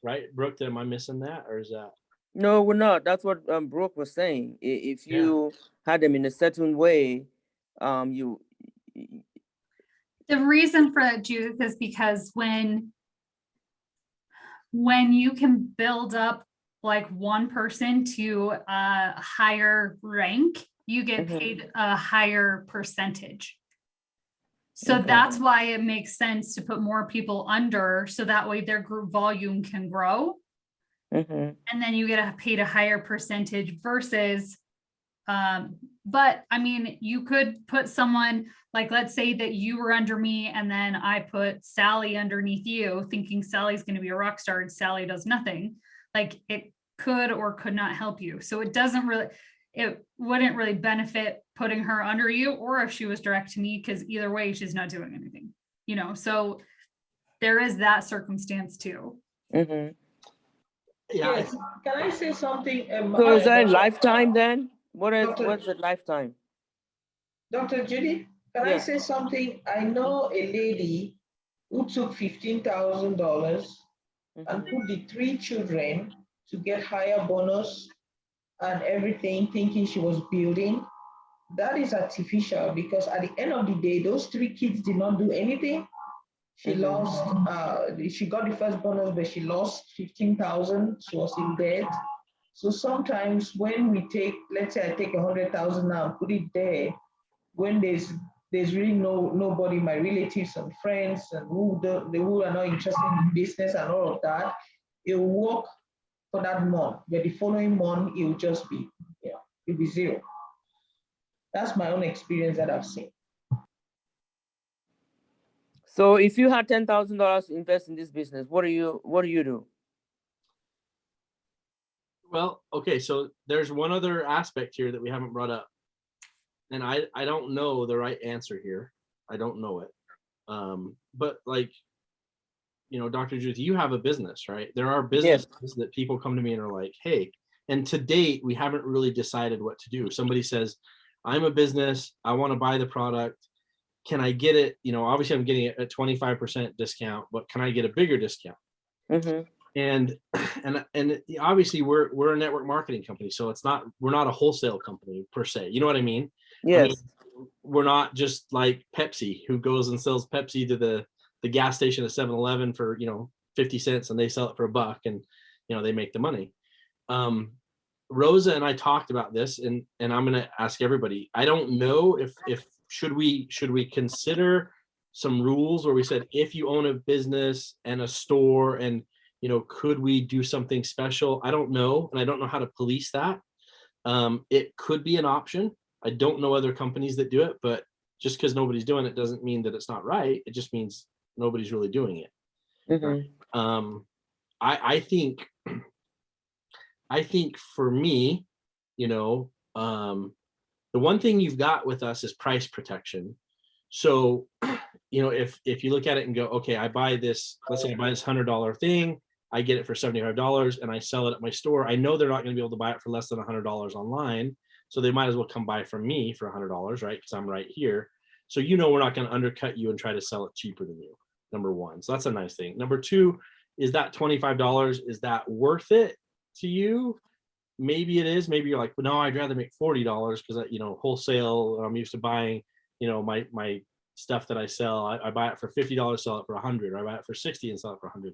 right? Brooke, am I missing that, or is that? No, we're not. That's what Brooke was saying. If you had them in a certain way, the reason for that, Judith, is because when you can build up like one person to a higher rank, you get paid a higher percentage. So that's why it makes sense to put more people under, so that way their group volume can grow. And then you get paid a higher percentage versus, but I mean, you could put someone, like, let's say that you were under me and then I put Sally underneath you, thinking Sally's going to be a rock star and Sally does nothing. Like, it could or could not help you. So it wouldn't really benefit putting her under you, or if she was direct to me, because either way, she's not doing anything, so there is that circumstance too. Yes. Can I say something? So is that lifetime then? What's a lifetime? Dr. Judy, can I say something? I know a lady who took $15,000 and put the 3 children to get higher bonus and everything, thinking she was building. That is artificial, because at the end of the day, those 3 kids did not do anything. She lost, she got the first bonus, but she lost 15,000. She was in debt. So sometimes when we take, let's say I take 100,000 now and put it there, when there's really nobody, my relatives and friends, and who are not interested in business and all of that, it will work for that month. But the following month, it will just be, it'll be zero. That's my own experience that I've seen. So if you had $10,000 to invest in this business, what do you do? Well, okay, so there's one other aspect here that we haven't brought up, and I don't know the right answer here. I don't know it. But like, Dr. Judith, you have a business, right? There are businesses that people come to me and are like, hey, and to date, we haven't really decided what to do. Somebody says, I'm a business, I want to buy the product. Can I get it? Obviously I'm getting it at 25% discount, but can I get a bigger discount? And obviously we're a network marketing company, so we're not a wholesale company per se. You know what I mean? Yes. I mean, we're not just like Pepsi, who goes and sells Pepsi to the gas station at 7-Eleven for 50 cents, and they sell it for $1, and they make the money. Rosa and I talked about this, and I'm going to ask everybody. I don't know if should we consider some rules where we said, if you own a business and a store, and could we do something special? I don't know, and I don't know how to police that. It could be an option. I don't know other companies that do it, but just because nobody's doing it doesn't mean that it's not right. It just means nobody's really doing it. I think for me, the one thing you've got with us is price protection. So, if you look at it and go, okay, I buy this, let's say I buy this $100 thing, I get it for $75 and I sell it at my store. I know they're not going to be able to buy it for less than $100 online. So they might as well come buy from me for $100, right? Because I'm right here. So, we're not going to undercut you and try to sell it cheaper than you, number one. So that's a nice thing. Number two, is that $25, is that worth it to you? Maybe it is. Maybe you're like, well, no, I'd rather make $40 because wholesale. I'm used to buying, my stuff that I sell. I buy it for $50, sell it for $100. Or I buy it for $60 and sell it for $100.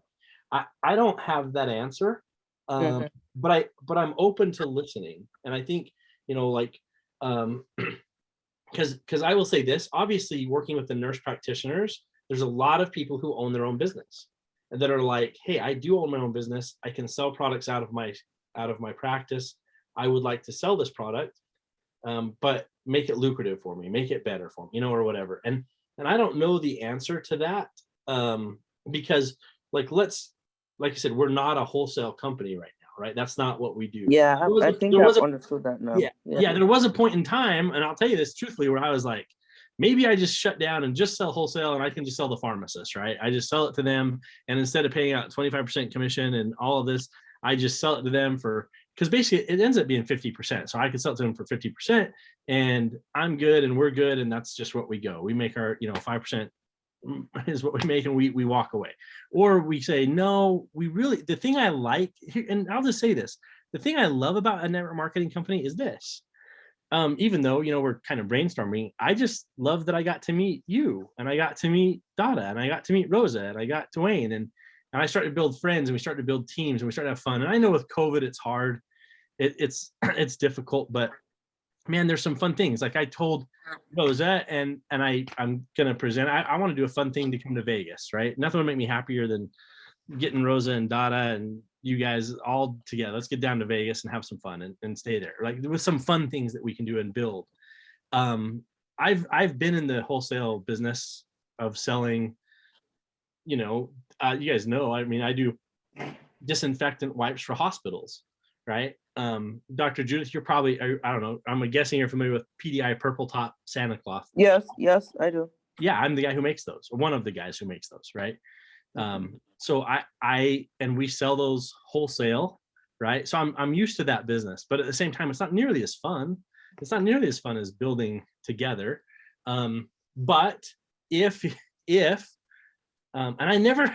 I don't have that answer, but I'm open to listening. And I think because I will say this. Obviously, working with the nurse practitioners, there's a lot of people who own their own business and that are like, hey, I do own my own business. I can sell products out of my practice. I would like to sell this product, but make it lucrative for me, make it better for me, or whatever. And I don't know the answer to that, because like I said, we're not a wholesale company right now, right? That's not what we do. Yeah, I think I've understood that now. Yeah, there was a point in time, and I'll tell you this truthfully, where I was like, maybe I just shut down and just sell wholesale, and I can just sell the pharmacist, right? I just sell it to them, and instead of paying out 25% commission and all of this, I just sell it to them because basically it ends up being 50%. So I can sell it to them for 50%, and I'm good, and we're good, and that's just what we go. We make our 5% is what we make, and we walk away. Or we say, no, the thing I like, and I'll just say this, the thing I love about a network marketing company is this. Even though, we're kind of brainstorming, I just love that I got to meet you, and I got to meet Dada, and I got to meet Rosa, and I got Dwayne, and I started to build friends, and we started to build teams, and we started to have fun. And I know with COVID, it's hard. It's difficult, but man, there's some fun things. Like I told Rosa, and I'm going to present, I want to do a fun thing to come to Vegas, right? Nothing would make me happier than getting Rosa and Dada and you guys all together. Let's get down to Vegas and have some fun and stay there. Like with some fun things that we can do and build. I've been in the wholesale business of selling, you guys know, I mean, I do disinfectant wipes for hospitals, right? Dr. Judith, you're probably, I don't know, I'm guessing you're familiar with PDI Purple Top Santa Claus. Yes, I do. Yeah, I'm the guy who makes those, or one of the guys who makes those, right? So and we sell those wholesale, right? So I'm used to that business, but at the same time, it's not nearly as fun. It's not nearly as fun as building together. But if and I never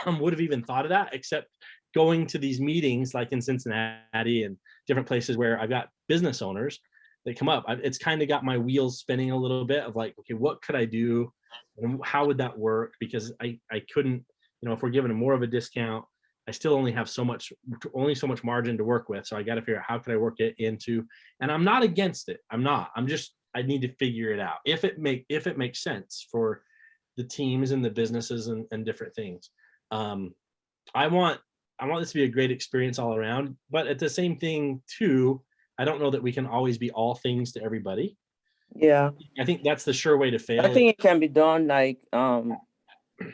would have even thought of that, except going to these meetings like in Cincinnati and different places where I've got business owners that come up, it's kind of got my wheels spinning a little bit of like, okay, what could I do? And how would that work? Because I couldn't, you know, if we're giving them more of a discount, I still only have so much margin to work with. So I got to figure out how could I work it into, and I'm not against it. I need to figure it out. If it makes sense for the teams and the businesses and different things. I want this to be a great experience all around, but at the same thing too, I don't know that we can always be all things to everybody. Yeah, I think that's the sure way to fail. I think it can be done like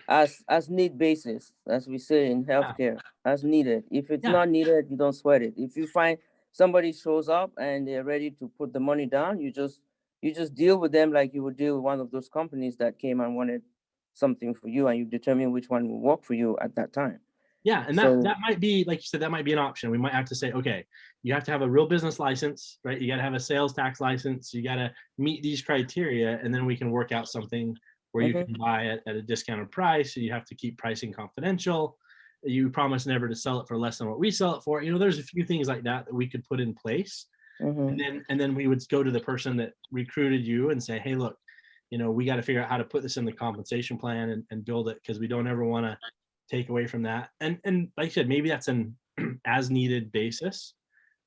as need basis, as we say in healthcare, as needed. If it's Yeah. not needed, you don't sweat it. If you find somebody shows up and they're ready to put the money down, you just deal with them like you would deal with one of those companies that came and wanted something for you, and you determine which one will work for you at that time. Yeah, and So- that might be, like you said, that might be an option. We might have to say, okay, you have to have a real business license, right? You got to have a sales tax license. You got to meet these criteria, and then we can work out something where you can buy it at a discounted price. So you have to keep pricing confidential. You promise never to sell it for less than what we sell it for. You know, there's a few things like that we could put in place. Mhm. And then we would go to the person that recruited you and say, hey, look, you know, we got to figure out how to put this in the compensation plan and build it, because we don't ever want to take away from that. And like I said, maybe that's an as needed basis,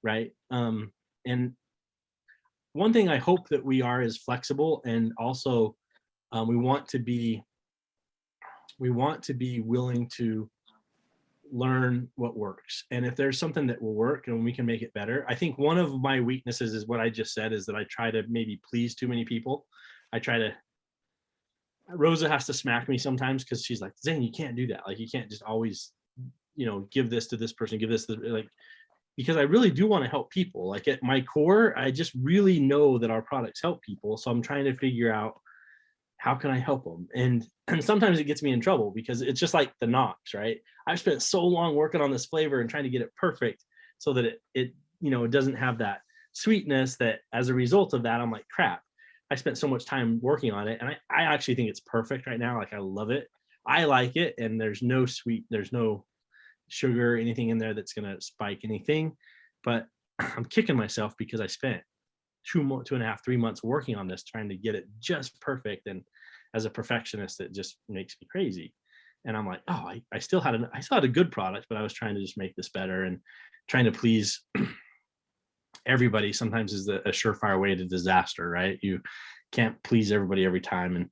right? And one thing I hope that we are is flexible, and also we want to be willing to learn what works. And if there's something that will work and we can make it better. I think one of my weaknesses is what I just said, is that I try to maybe please too many people. Rosa has to smack me sometimes because she's like, Zane, you can't do that. Like, you can't just always, you know, give this to this person, give this to, like, because I really do want to help people. Like, at my core, I just really know that our products help people. So I'm trying to figure out how can I help them? And sometimes it gets me in trouble because it's just like the Knox, right? I've spent so long working on this flavor and trying to get it perfect so that it you know, it doesn't have that sweetness, that as a result of that, I'm like, crap, I spent so much time working on it. And I actually think it's perfect right now. Like, I love it. I like it. And there's no sugar, anything in there that's going to spike anything. But I'm kicking myself because I spent 2.5, 3 months working on this, trying to get it just perfect. And as a perfectionist, it just makes me crazy. And I'm like, oh, I still had a good product, but I was trying to just make this better, and trying to please everybody sometimes is a surefire way to disaster, right? You can't please everybody every time. And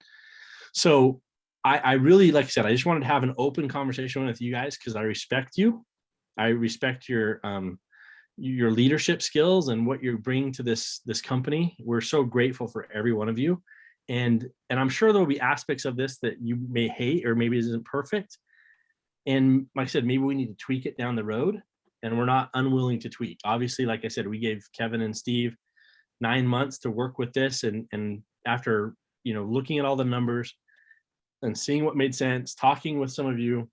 so I really, like I said, I just wanted to have an open conversation with you guys because I respect you. I respect your leadership skills and what you bring to this company. We're so grateful for every one of you. And I'm sure there'll be aspects of this that you may hate or maybe isn't perfect. And like I said, maybe we need to tweak it down the road, and we're not unwilling to tweak. Obviously, like I said, we gave Kevin and Steve 9 months to work with this. And after, you know, looking at all the numbers and seeing what made sense, talking with some of you,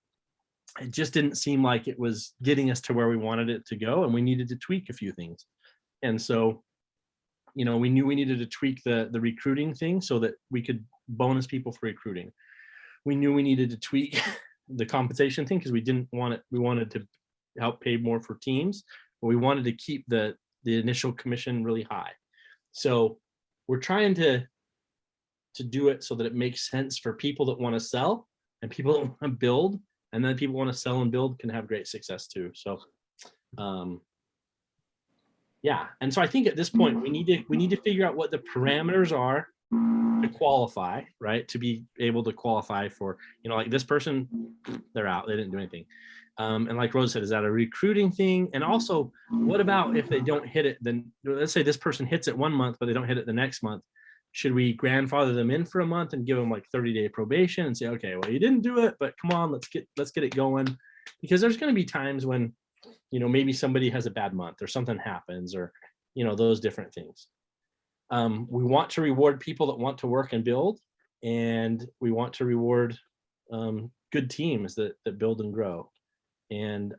it just didn't seem like it was getting us to where we wanted it to go. And we needed to tweak a few things. And so, you know, we knew we needed to tweak the recruiting thing so that we could bonus people for recruiting. We knew we needed to tweak the compensation thing because we wanted to help pay more for teams, but we wanted to keep the initial commission really high. So we're trying to do it so that it makes sense for people that want to sell and people that want to build, and then people want to sell and build can have great success too. So yeah. And so I think at this point we need to figure out what the parameters are to qualify, right? To be able to qualify for, you know, like this person, they're out, they didn't do anything. And like Rose said, is that a recruiting thing? And also, what about if they don't hit it? Then let's say this person hits it 1 month, but they don't hit it the next month. Should we grandfather them in for a month and give them like 30-day probation and say, okay, well, you didn't do it, but come on, let's get it going? Because there's going to be times when, you know, maybe somebody has a bad month or something happens, or, you know, those different things. We want to reward people that want to work and build, and we want to reward good teams that build and grow. And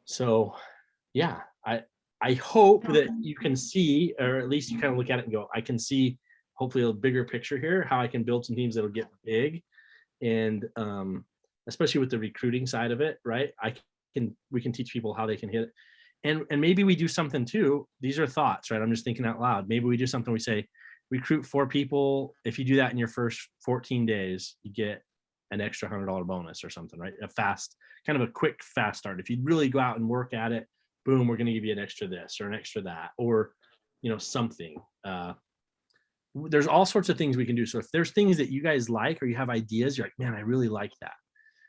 so, yeah, I hope that you can see, or at least you kind of look at it and go, I can see hopefully a bigger picture here, how I can build some teams that'll get big. And especially with the recruiting side of it, right? We can teach people how they can hit it. And maybe we do something too. These are thoughts, right? I'm just thinking out loud. Maybe we do something, we say, recruit 4 people. If you do that in your first 14 days, you get an extra $100 bonus or something, right? A fast, kind of a quick, fast start. If you really go out and work at it, boom, we're going to give you an extra this or an extra that, or, something. There's all sorts of things we can do. So if there's things that you guys like, or you have ideas, you're like, man, I really like that.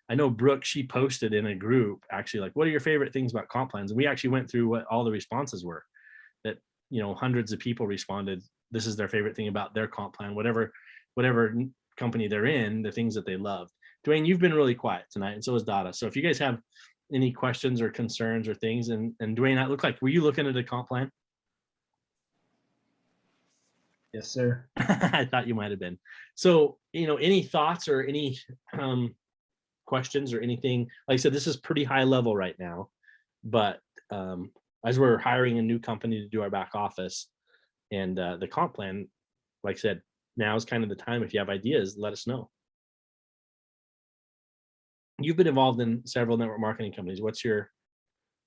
I know Brooke, she posted in a group actually, like, what are your favorite things about comp plans? And we actually went through what all the responses were, that, hundreds of people responded. This is their favorite thing about their comp plan, whatever company they're in, the things that they love. Dwayne, you've been really quiet tonight, and so is Dada. So if you guys have any questions or concerns or things, and Dwayne, that looked like, were you looking at a comp plan? Yes, sir. I thought you might have been. So, any thoughts or any questions or anything? Like I said, this is pretty high level right now, but as we're hiring a new company to do our back office and the comp plan, like I said, now is kind of the time. If you have ideas, let us know. You've been involved in several network marketing companies. What's your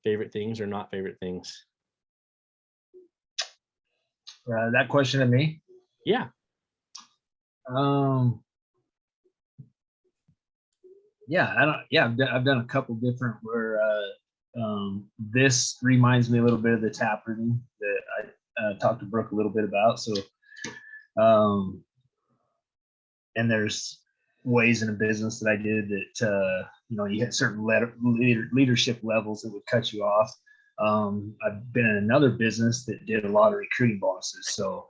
favorite things or not favorite things? That question to me? Yeah. Yeah, I've done a couple different where this reminds me a little bit of the tap room that I talked to Brooke a little bit about. So, and there's ways in a business that I did that, you hit certain leadership levels that would cut you off. I've been in another business that did a lot of recruiting bonuses. So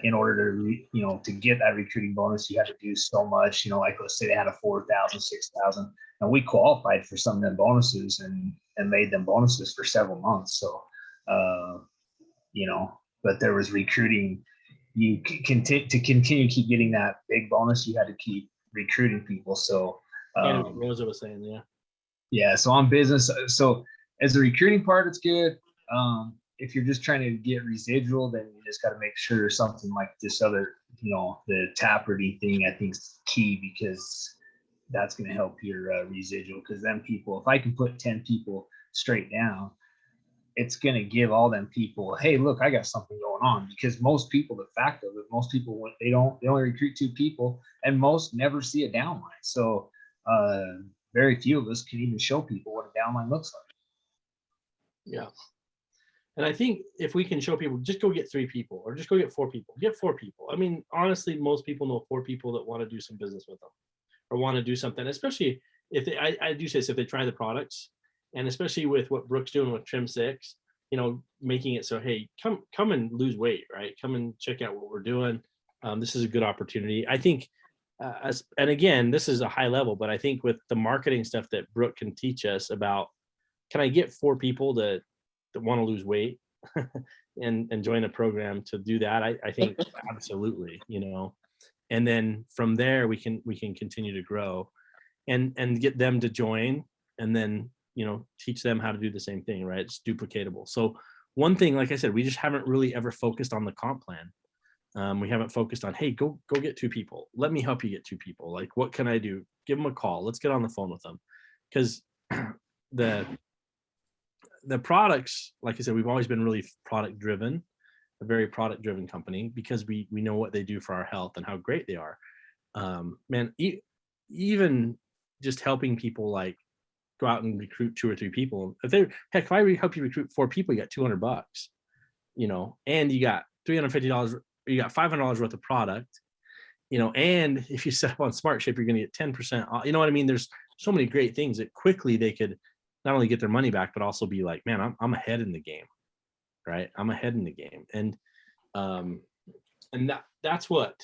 in order to, to get that recruiting bonus, you had to do so much, like let's say they had a 4,000, 6,000, and we qualified for some of them bonuses and made them bonuses for several months. So, but there was recruiting. You to continue to keep getting that big bonus, you had to keep recruiting people. So Rosa was saying, yeah. So on business, so as a recruiting part, it's good. If you're just trying to get residual, then you just got to make sure something like this other, the Taproot thing, I think is key, because that's going to help your residual. Because then people, if I can put 10 people straight down, it's going to give all them people, hey, look, I got something going on. Because most people, the fact of it, most people, they only recruit 2 people, and most never see a downline. So very few of us can even show people what a downline looks like. Yeah. And I think if we can show people, just go get 3 people or just go get 4 people, get 4 people. I mean, honestly, most people know 4 people that want to do some business with them or want to do something, especially if they, I do say this, if they try the products, and especially with what Brooke's doing with Trim 6, making it so, hey, come and lose weight, right? Come and check out what we're doing. This is a good opportunity. I think, and again, this is a high level, but I think with the marketing stuff that Brooke can teach us about, can I get 4 people that want to lose weight and join a program to do that? I think absolutely, and then from there we can continue to grow and get them to join, and then teach them how to do the same thing, right? It's duplicatable. So one thing, like I said, we just haven't really ever focused on the comp plan. We haven't focused on, hey, go get 2 people. Let me help you get 2 people. Like, what can I do? Give them a call. Let's get on the phone with them. Because the products, like I said, we've always been really product driven, a very product driven company, because we know what they do for our health and how great they are. Man, even just helping people, like, go out and recruit 2 or 3 people. If I help you recruit 4 people, you got $200, and you got $350, you got $500 worth of product, and if you set up on SmartShape, you're going to get 10% off. You know what I mean? There's so many great things that quickly they could not only get their money back, but also be like, man, I'm ahead in the game, right? I'm ahead in the game. And that's what,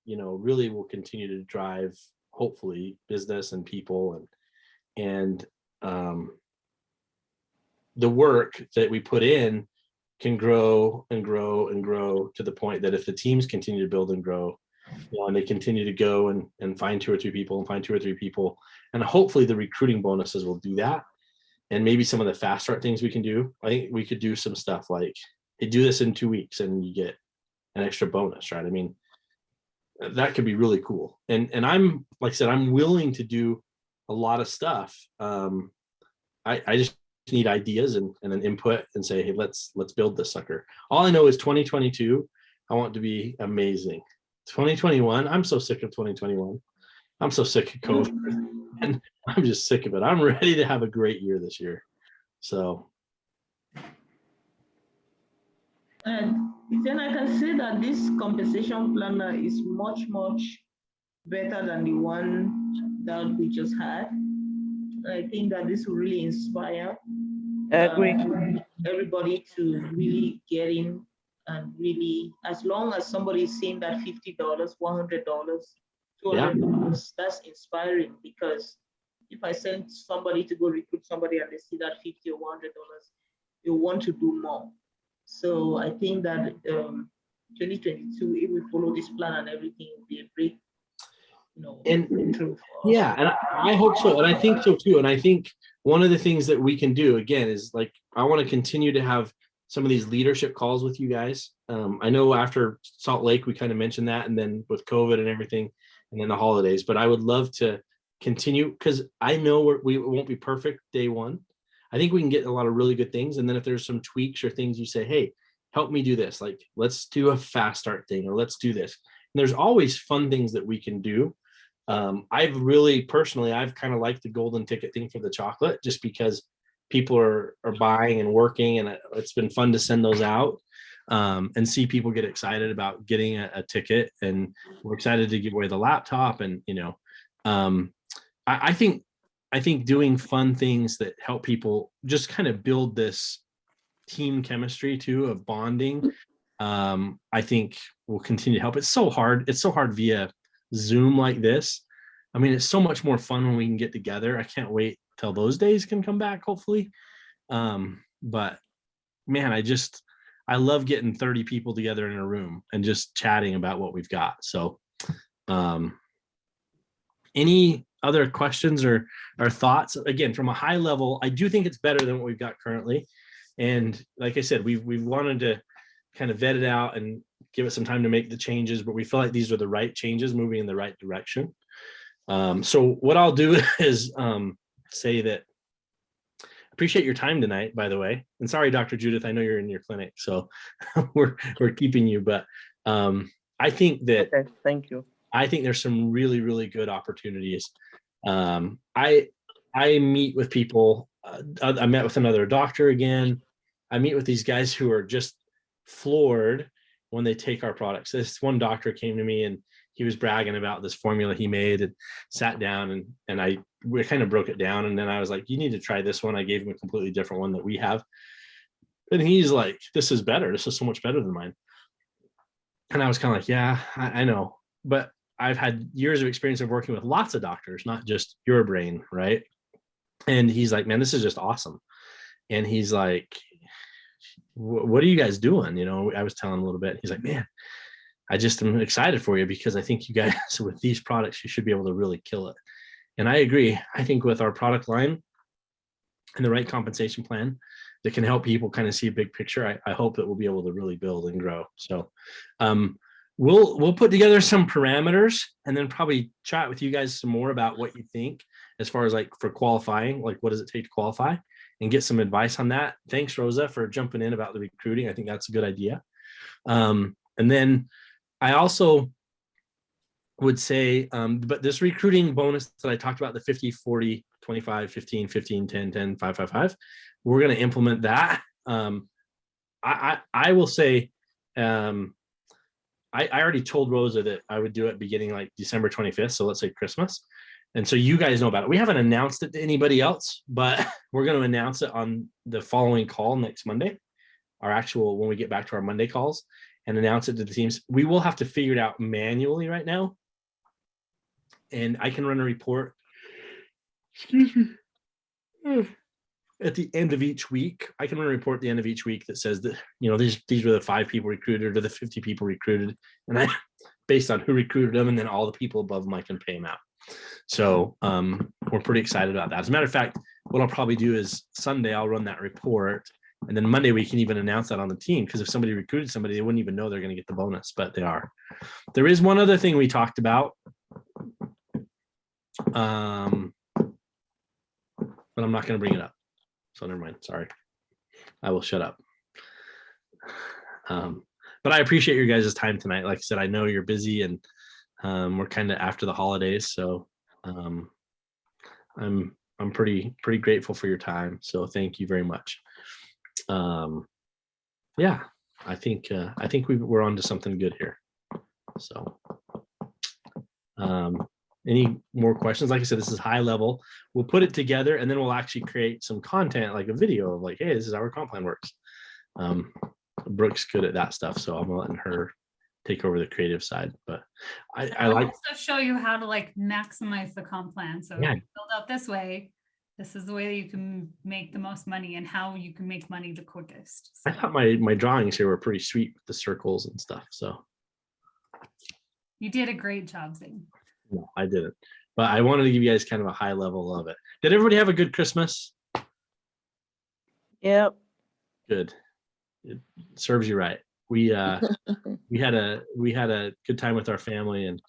really will continue to drive, hopefully, business and people and the work that we put in can grow and grow and grow to the point that if the teams continue to build and grow, and they continue to go and find 2 or 3 people and find 2 or 3 people, and hopefully the recruiting bonuses will do that. And maybe some of the fast start things we can do, I think we could do some stuff like, hey, do this in 2 weeks and you get an extra bonus, right? I mean, that could be really cool. And I'm, like I said, I'm willing to do a lot of stuff. I just need ideas and an input and say, hey, let's build this sucker. All I know is 2022, I want it to be amazing. 2021, I'm so sick of 2021. I'm so sick of COVID, and I'm just sick of it. I'm ready to have a great year this year. So. And then I can say that this compensation planner is much, much better than the one that we just had. I think that this will really inspire I agree. everybody to really get in and really, as long as somebody is seeing that $50, $100, $200, that's inspiring, because if I send somebody to go recruit somebody and they see that $50 or $100, they want to do more. So I think that 2022, if we follow this plan and everything, will be a great, breakthrough for us. Yeah, and I hope so, and I think so too. And I think one of the things that we can do again is, like, I want to continue to have some of these leadership calls with you guys. I know after Salt Lake we kind of mentioned that, and then with COVID and everything, and then the holidays. But I would love to continue, because I know we won't be perfect day one. I think we can get a lot of really good things, and then if there's some tweaks or things you say, hey, help me do this, like let's do a fast start thing, or let's do this. And there's always fun things that we can do. I've really personally, I've kind of liked the golden ticket thing for the chocolate, just because people are buying and working, and it's been fun to send those out and see people get excited about getting a ticket. And we're excited to give away the laptop. And I think doing fun things that help people just kind of build this team chemistry too, of bonding, I think will continue to help. It's so hard via Zoom like this. I mean, it's so much more fun when we can get together. I can't wait till those days can come back, hopefully. But man, I love getting 30 people together in a room and just chatting about what we've got. So any other questions or thoughts? Again, from a high level, I do think it's better than what we've got currently. And like I said, we've wanted to kind of vet it out and give it some time to make the changes, but we feel like these are the right changes, moving in the right direction. So what I'll do is say that I appreciate your time tonight, by the way. And sorry, Dr. Judith, I know you're in your clinic, so we're keeping you, but I think that, Okay, thank you. I think there's some really, really good opportunities. I meet with people. I met with another doctor again. I meet with these guys who are just floored when they take our products. This one doctor came to me and he was bragging about this formula he made, and sat down and we kind of broke it down. And then I was like, you need to try this one. I gave him a completely different one that we have. And he's like, this is better. This is so much better than mine. And I was kind of like, yeah, I know. But I've had years of experience of working with lots of doctors, not just your brain, right? And he's like, man, this is just awesome. And he's like, what are you guys doing? I was telling him a little bit. He's like, man, I just am excited for you, because I think you guys with these products, you should be able to really kill it. And I agree. I think with our product line and the right compensation plan that can help people kind of see a big picture, I hope that we'll be able to really build and grow. So we'll put together some parameters and then probably chat with you guys some more about what you think as far as like for qualifying, like what does it take to qualify, and get some advice on that. Thanks, Rosa, for jumping in about the recruiting. I think that's a good idea. And then I also would say, but this recruiting bonus that I talked about, the 50, 40, 25, 15, 15, 10, 10, 5, 5, 5, we're going to implement that. I will say, I already told Rosa that I would do it beginning like December 25th. So let's say Christmas. And so you guys know about it. We haven't announced it to anybody else, but we're going to announce it on the following call next Monday, when we get back to our Monday calls, and announce it to the teams. We will have to figure it out manually right now. And I can run a report at the end of each week. I can run a report at the end of each week that says that, these were the 5 people recruited or the 50 people recruited. And I, based on who recruited them, and then all the people above them, I can pay them out. So we're pretty excited about that. As a matter of fact, what I'll probably do is Sunday, I'll run that report. And then Monday, we can even announce that on the team, because if somebody recruited somebody, they wouldn't even know they're going to get the bonus, but they are. There is one other thing we talked about. but I'm not going to bring it up. So never mind. Sorry. I will shut up. But I appreciate your guys' time tonight. Like I said, I know you're busy and we're kind of after the holidays. So I'm pretty grateful for your time. So thank you very much. Yeah, I think we're on to something good here. So any more questions? Like I said, this is high level. We'll put it together and then we'll actually create some content, like a video of like, hey, this is how our comp plan works. Brooke's good at that stuff, so I'm letting her take over the creative side. But I I'll like also show you how to like maximize the comp plan. So Yeah. if you build out this way, this is the way that you can make the most money and how you can make money the quickest. I So thought my drawings here were pretty sweet with the circles and stuff. So you did a great job, Zane. no, I didn't. But I wanted to give you guys kind of a high level of it. Did everybody have a good Christmas? Yep. Good. It serves you right. We had a good time with our family, and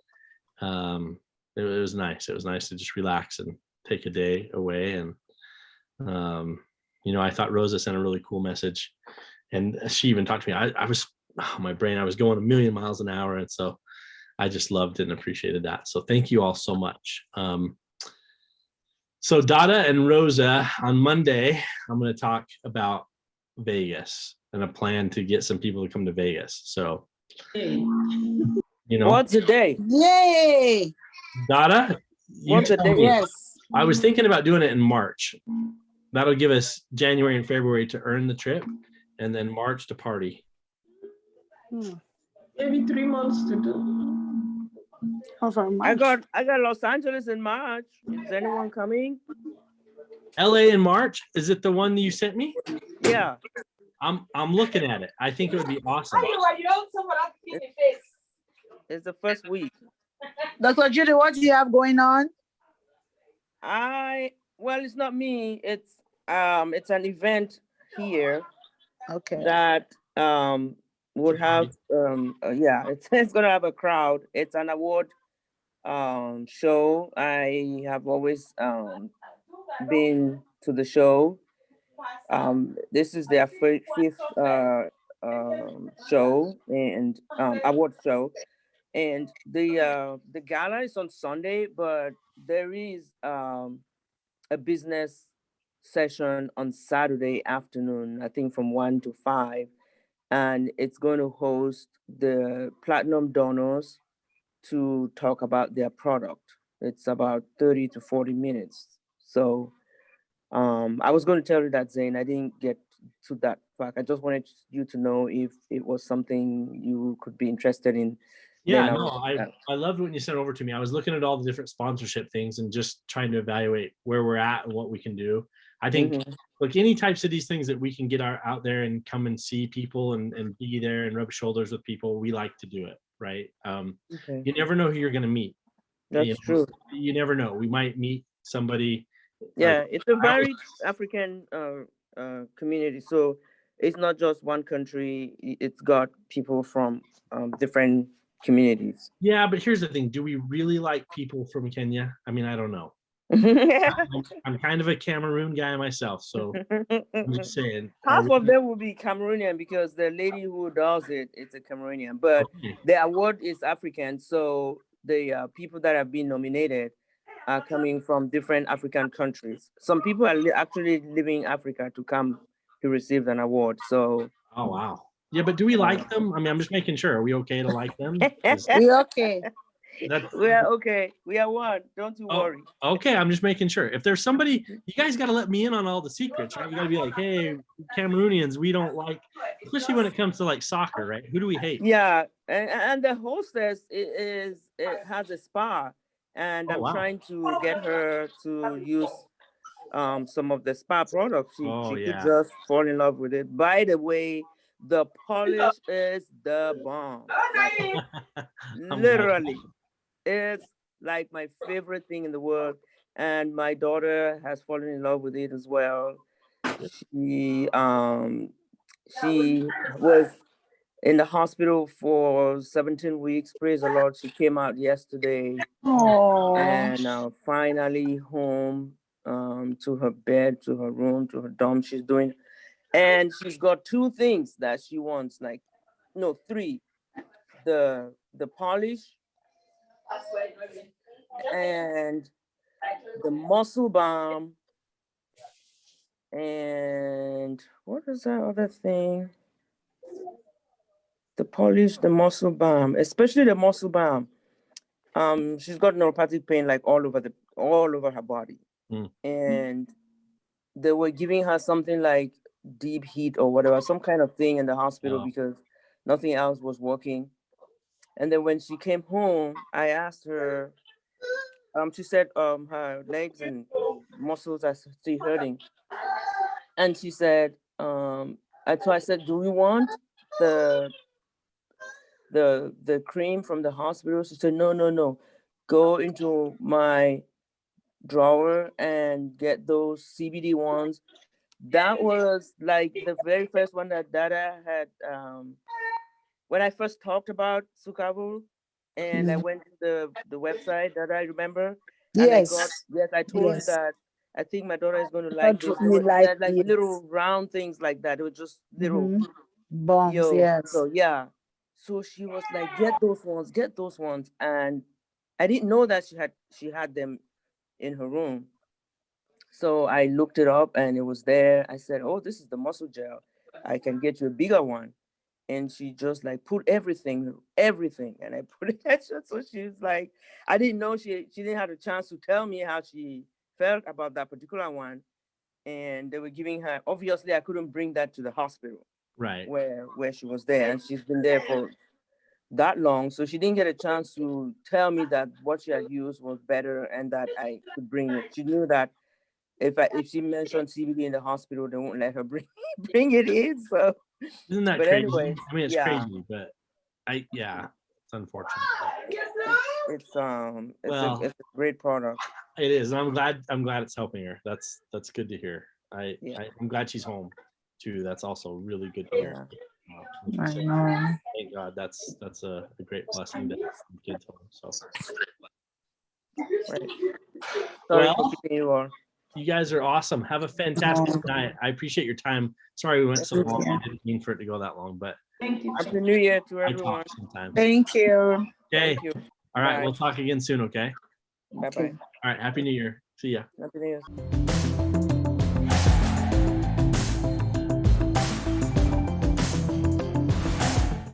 it was nice. It was nice to just relax and take a day away. And I thought Rosa sent a really cool message, and she even talked to me. I was my brain. I was going a million miles an hour, and so I just loved it and appreciated that. So thank you all so much. So Dada and Rosa, on Monday, I'm going to talk about Vegas and a plan to get some people to come to Vegas. So, What's the day? Yay! Dada, you What's the tell day? me. Yes. I was thinking about doing it in March. That'll give us January and February to earn the trip, and then March to party. Maybe 3 months to do. Over I March. got Los Angeles in March. Is anyone coming? LA in March, is it the one you sent me? Yeah. I'm looking at it. I think it would be awesome. It's the first week. Dr. Judy, what do you have going on? Well, it's not me. It's an event here Okay. that would have it's gonna have a crowd. It's an award show. I have always been to the show. This is their fifth show and award show, and the gala is on Sunday, but there is a business session on Saturday afternoon, I think from 1 to 5, and it's going to host the platinum donors to talk about their product. It's about 30 to 40 minutes. So I was going to tell you that, Zane. I didn't get to that fact. I just wanted you to know if it was something you could be interested in. Yeah, Then no, I loved when you sent it over to me. I was looking at all the different sponsorship things and just trying to evaluate where we're at and what we can do. I think like any types of these things that we can get out there and come and see people and be there and rub shoulders with people, we like to do it, right? Okay. You never know who you're going to meet. That's true. You never know. We might meet somebody. Yeah, like, it's a very African community. So it's not just one country. It's got people from different communities. yeah, but here's the thing. Do we really like people from Kenya? I mean, I don't know. I'm kind of a Cameroon guy myself, so I'm just saying. Half of them will be Cameroonian because the lady who does it's a Cameroonian, but the award is African. So the people that have been nominated are coming from different African countries. Some people are actually leaving Africa to come to receive an award. So. Oh, wow. Yeah, but do we like them? I mean, I'm just making sure. Are we okay to like them? We okay. We are okay. We are one. Don't you worry. Okay, I'm just making sure. If there's somebody, you guys got to let me in on all the secrets, right? You got to be like, hey, Cameroonians, we don't like, especially when it comes to like soccer, right? Who do we hate? Yeah, and the hostess has a spa, and I'm trying to get her to use some of the spa products. She could just fall in love with it. By the way, the polish is the bomb. Like, literally. It's like my favorite thing in the world, and my daughter has fallen in love with it as well. She was in the hospital for 17 weeks. Praise the Lord. She came out yesterday. Oh. And finally home. to her bed, to her room, to her dorm. She's doing, and she's got 2 things that she wants, like, no, 3. The polish and the muscle balm, and what is that other thing? The polish, the muscle balm, especially the muscle balm. She's got neuropathic pain like all over her body. And they were giving her something like deep heat or whatever, some kind of thing in the hospital because nothing else was working. And then when she came home, I asked her, she said her legs and muscles are still hurting. And she said, so I said, do we want the cream from the hospital? She said, no. Go into my drawer and get those CBD ones. That was like the very first one that Dada had when I first talked about Sukabul, and I went to the website that I remember. And Yes. I told you Yes. that I think my daughter is going to like this. Really like They're like yes. little round things like that. It was just little Bombs, yes. So yeah. So she was like, get those ones. And I didn't know that she had them in her room. So I looked it up and it was there. I said, oh, this is the muscle gel. I can get you a bigger one. And she just like put everything. And I put it. So she's like, I didn't know she didn't have a chance to tell me how she felt about that particular one. And they were giving her, obviously I couldn't bring that to the hospital. Right. Where she was there, and she's been there for that long. So she didn't get a chance to tell me that what she had used was better and that I could bring it. She knew that if she mentioned CBD in the hospital, they won't let her bring it in. So Isn't that but crazy? anyway, I mean, it's yeah. crazy, but it's unfortunate. It's a Well, it's a great product. it is, and I'm glad it's helping her. That's good to hear. Yeah. I'm glad she's home too. That's also really good to hear. I know. Thank God. That's a great blessing to have some kids home. So Right. Sorry for well, keeping you on. you guys are awesome. Have a fantastic night. I appreciate your time. Sorry we went so long. I didn't mean for it to go that long, but Thank you. Happy New Year to I everyone. talk sometimes. Thank you. Okay. Thank you. All right. Bye. We'll talk again soon. Okay. Bye bye. Okay. All right. Happy New Year. See ya. Happy New Year.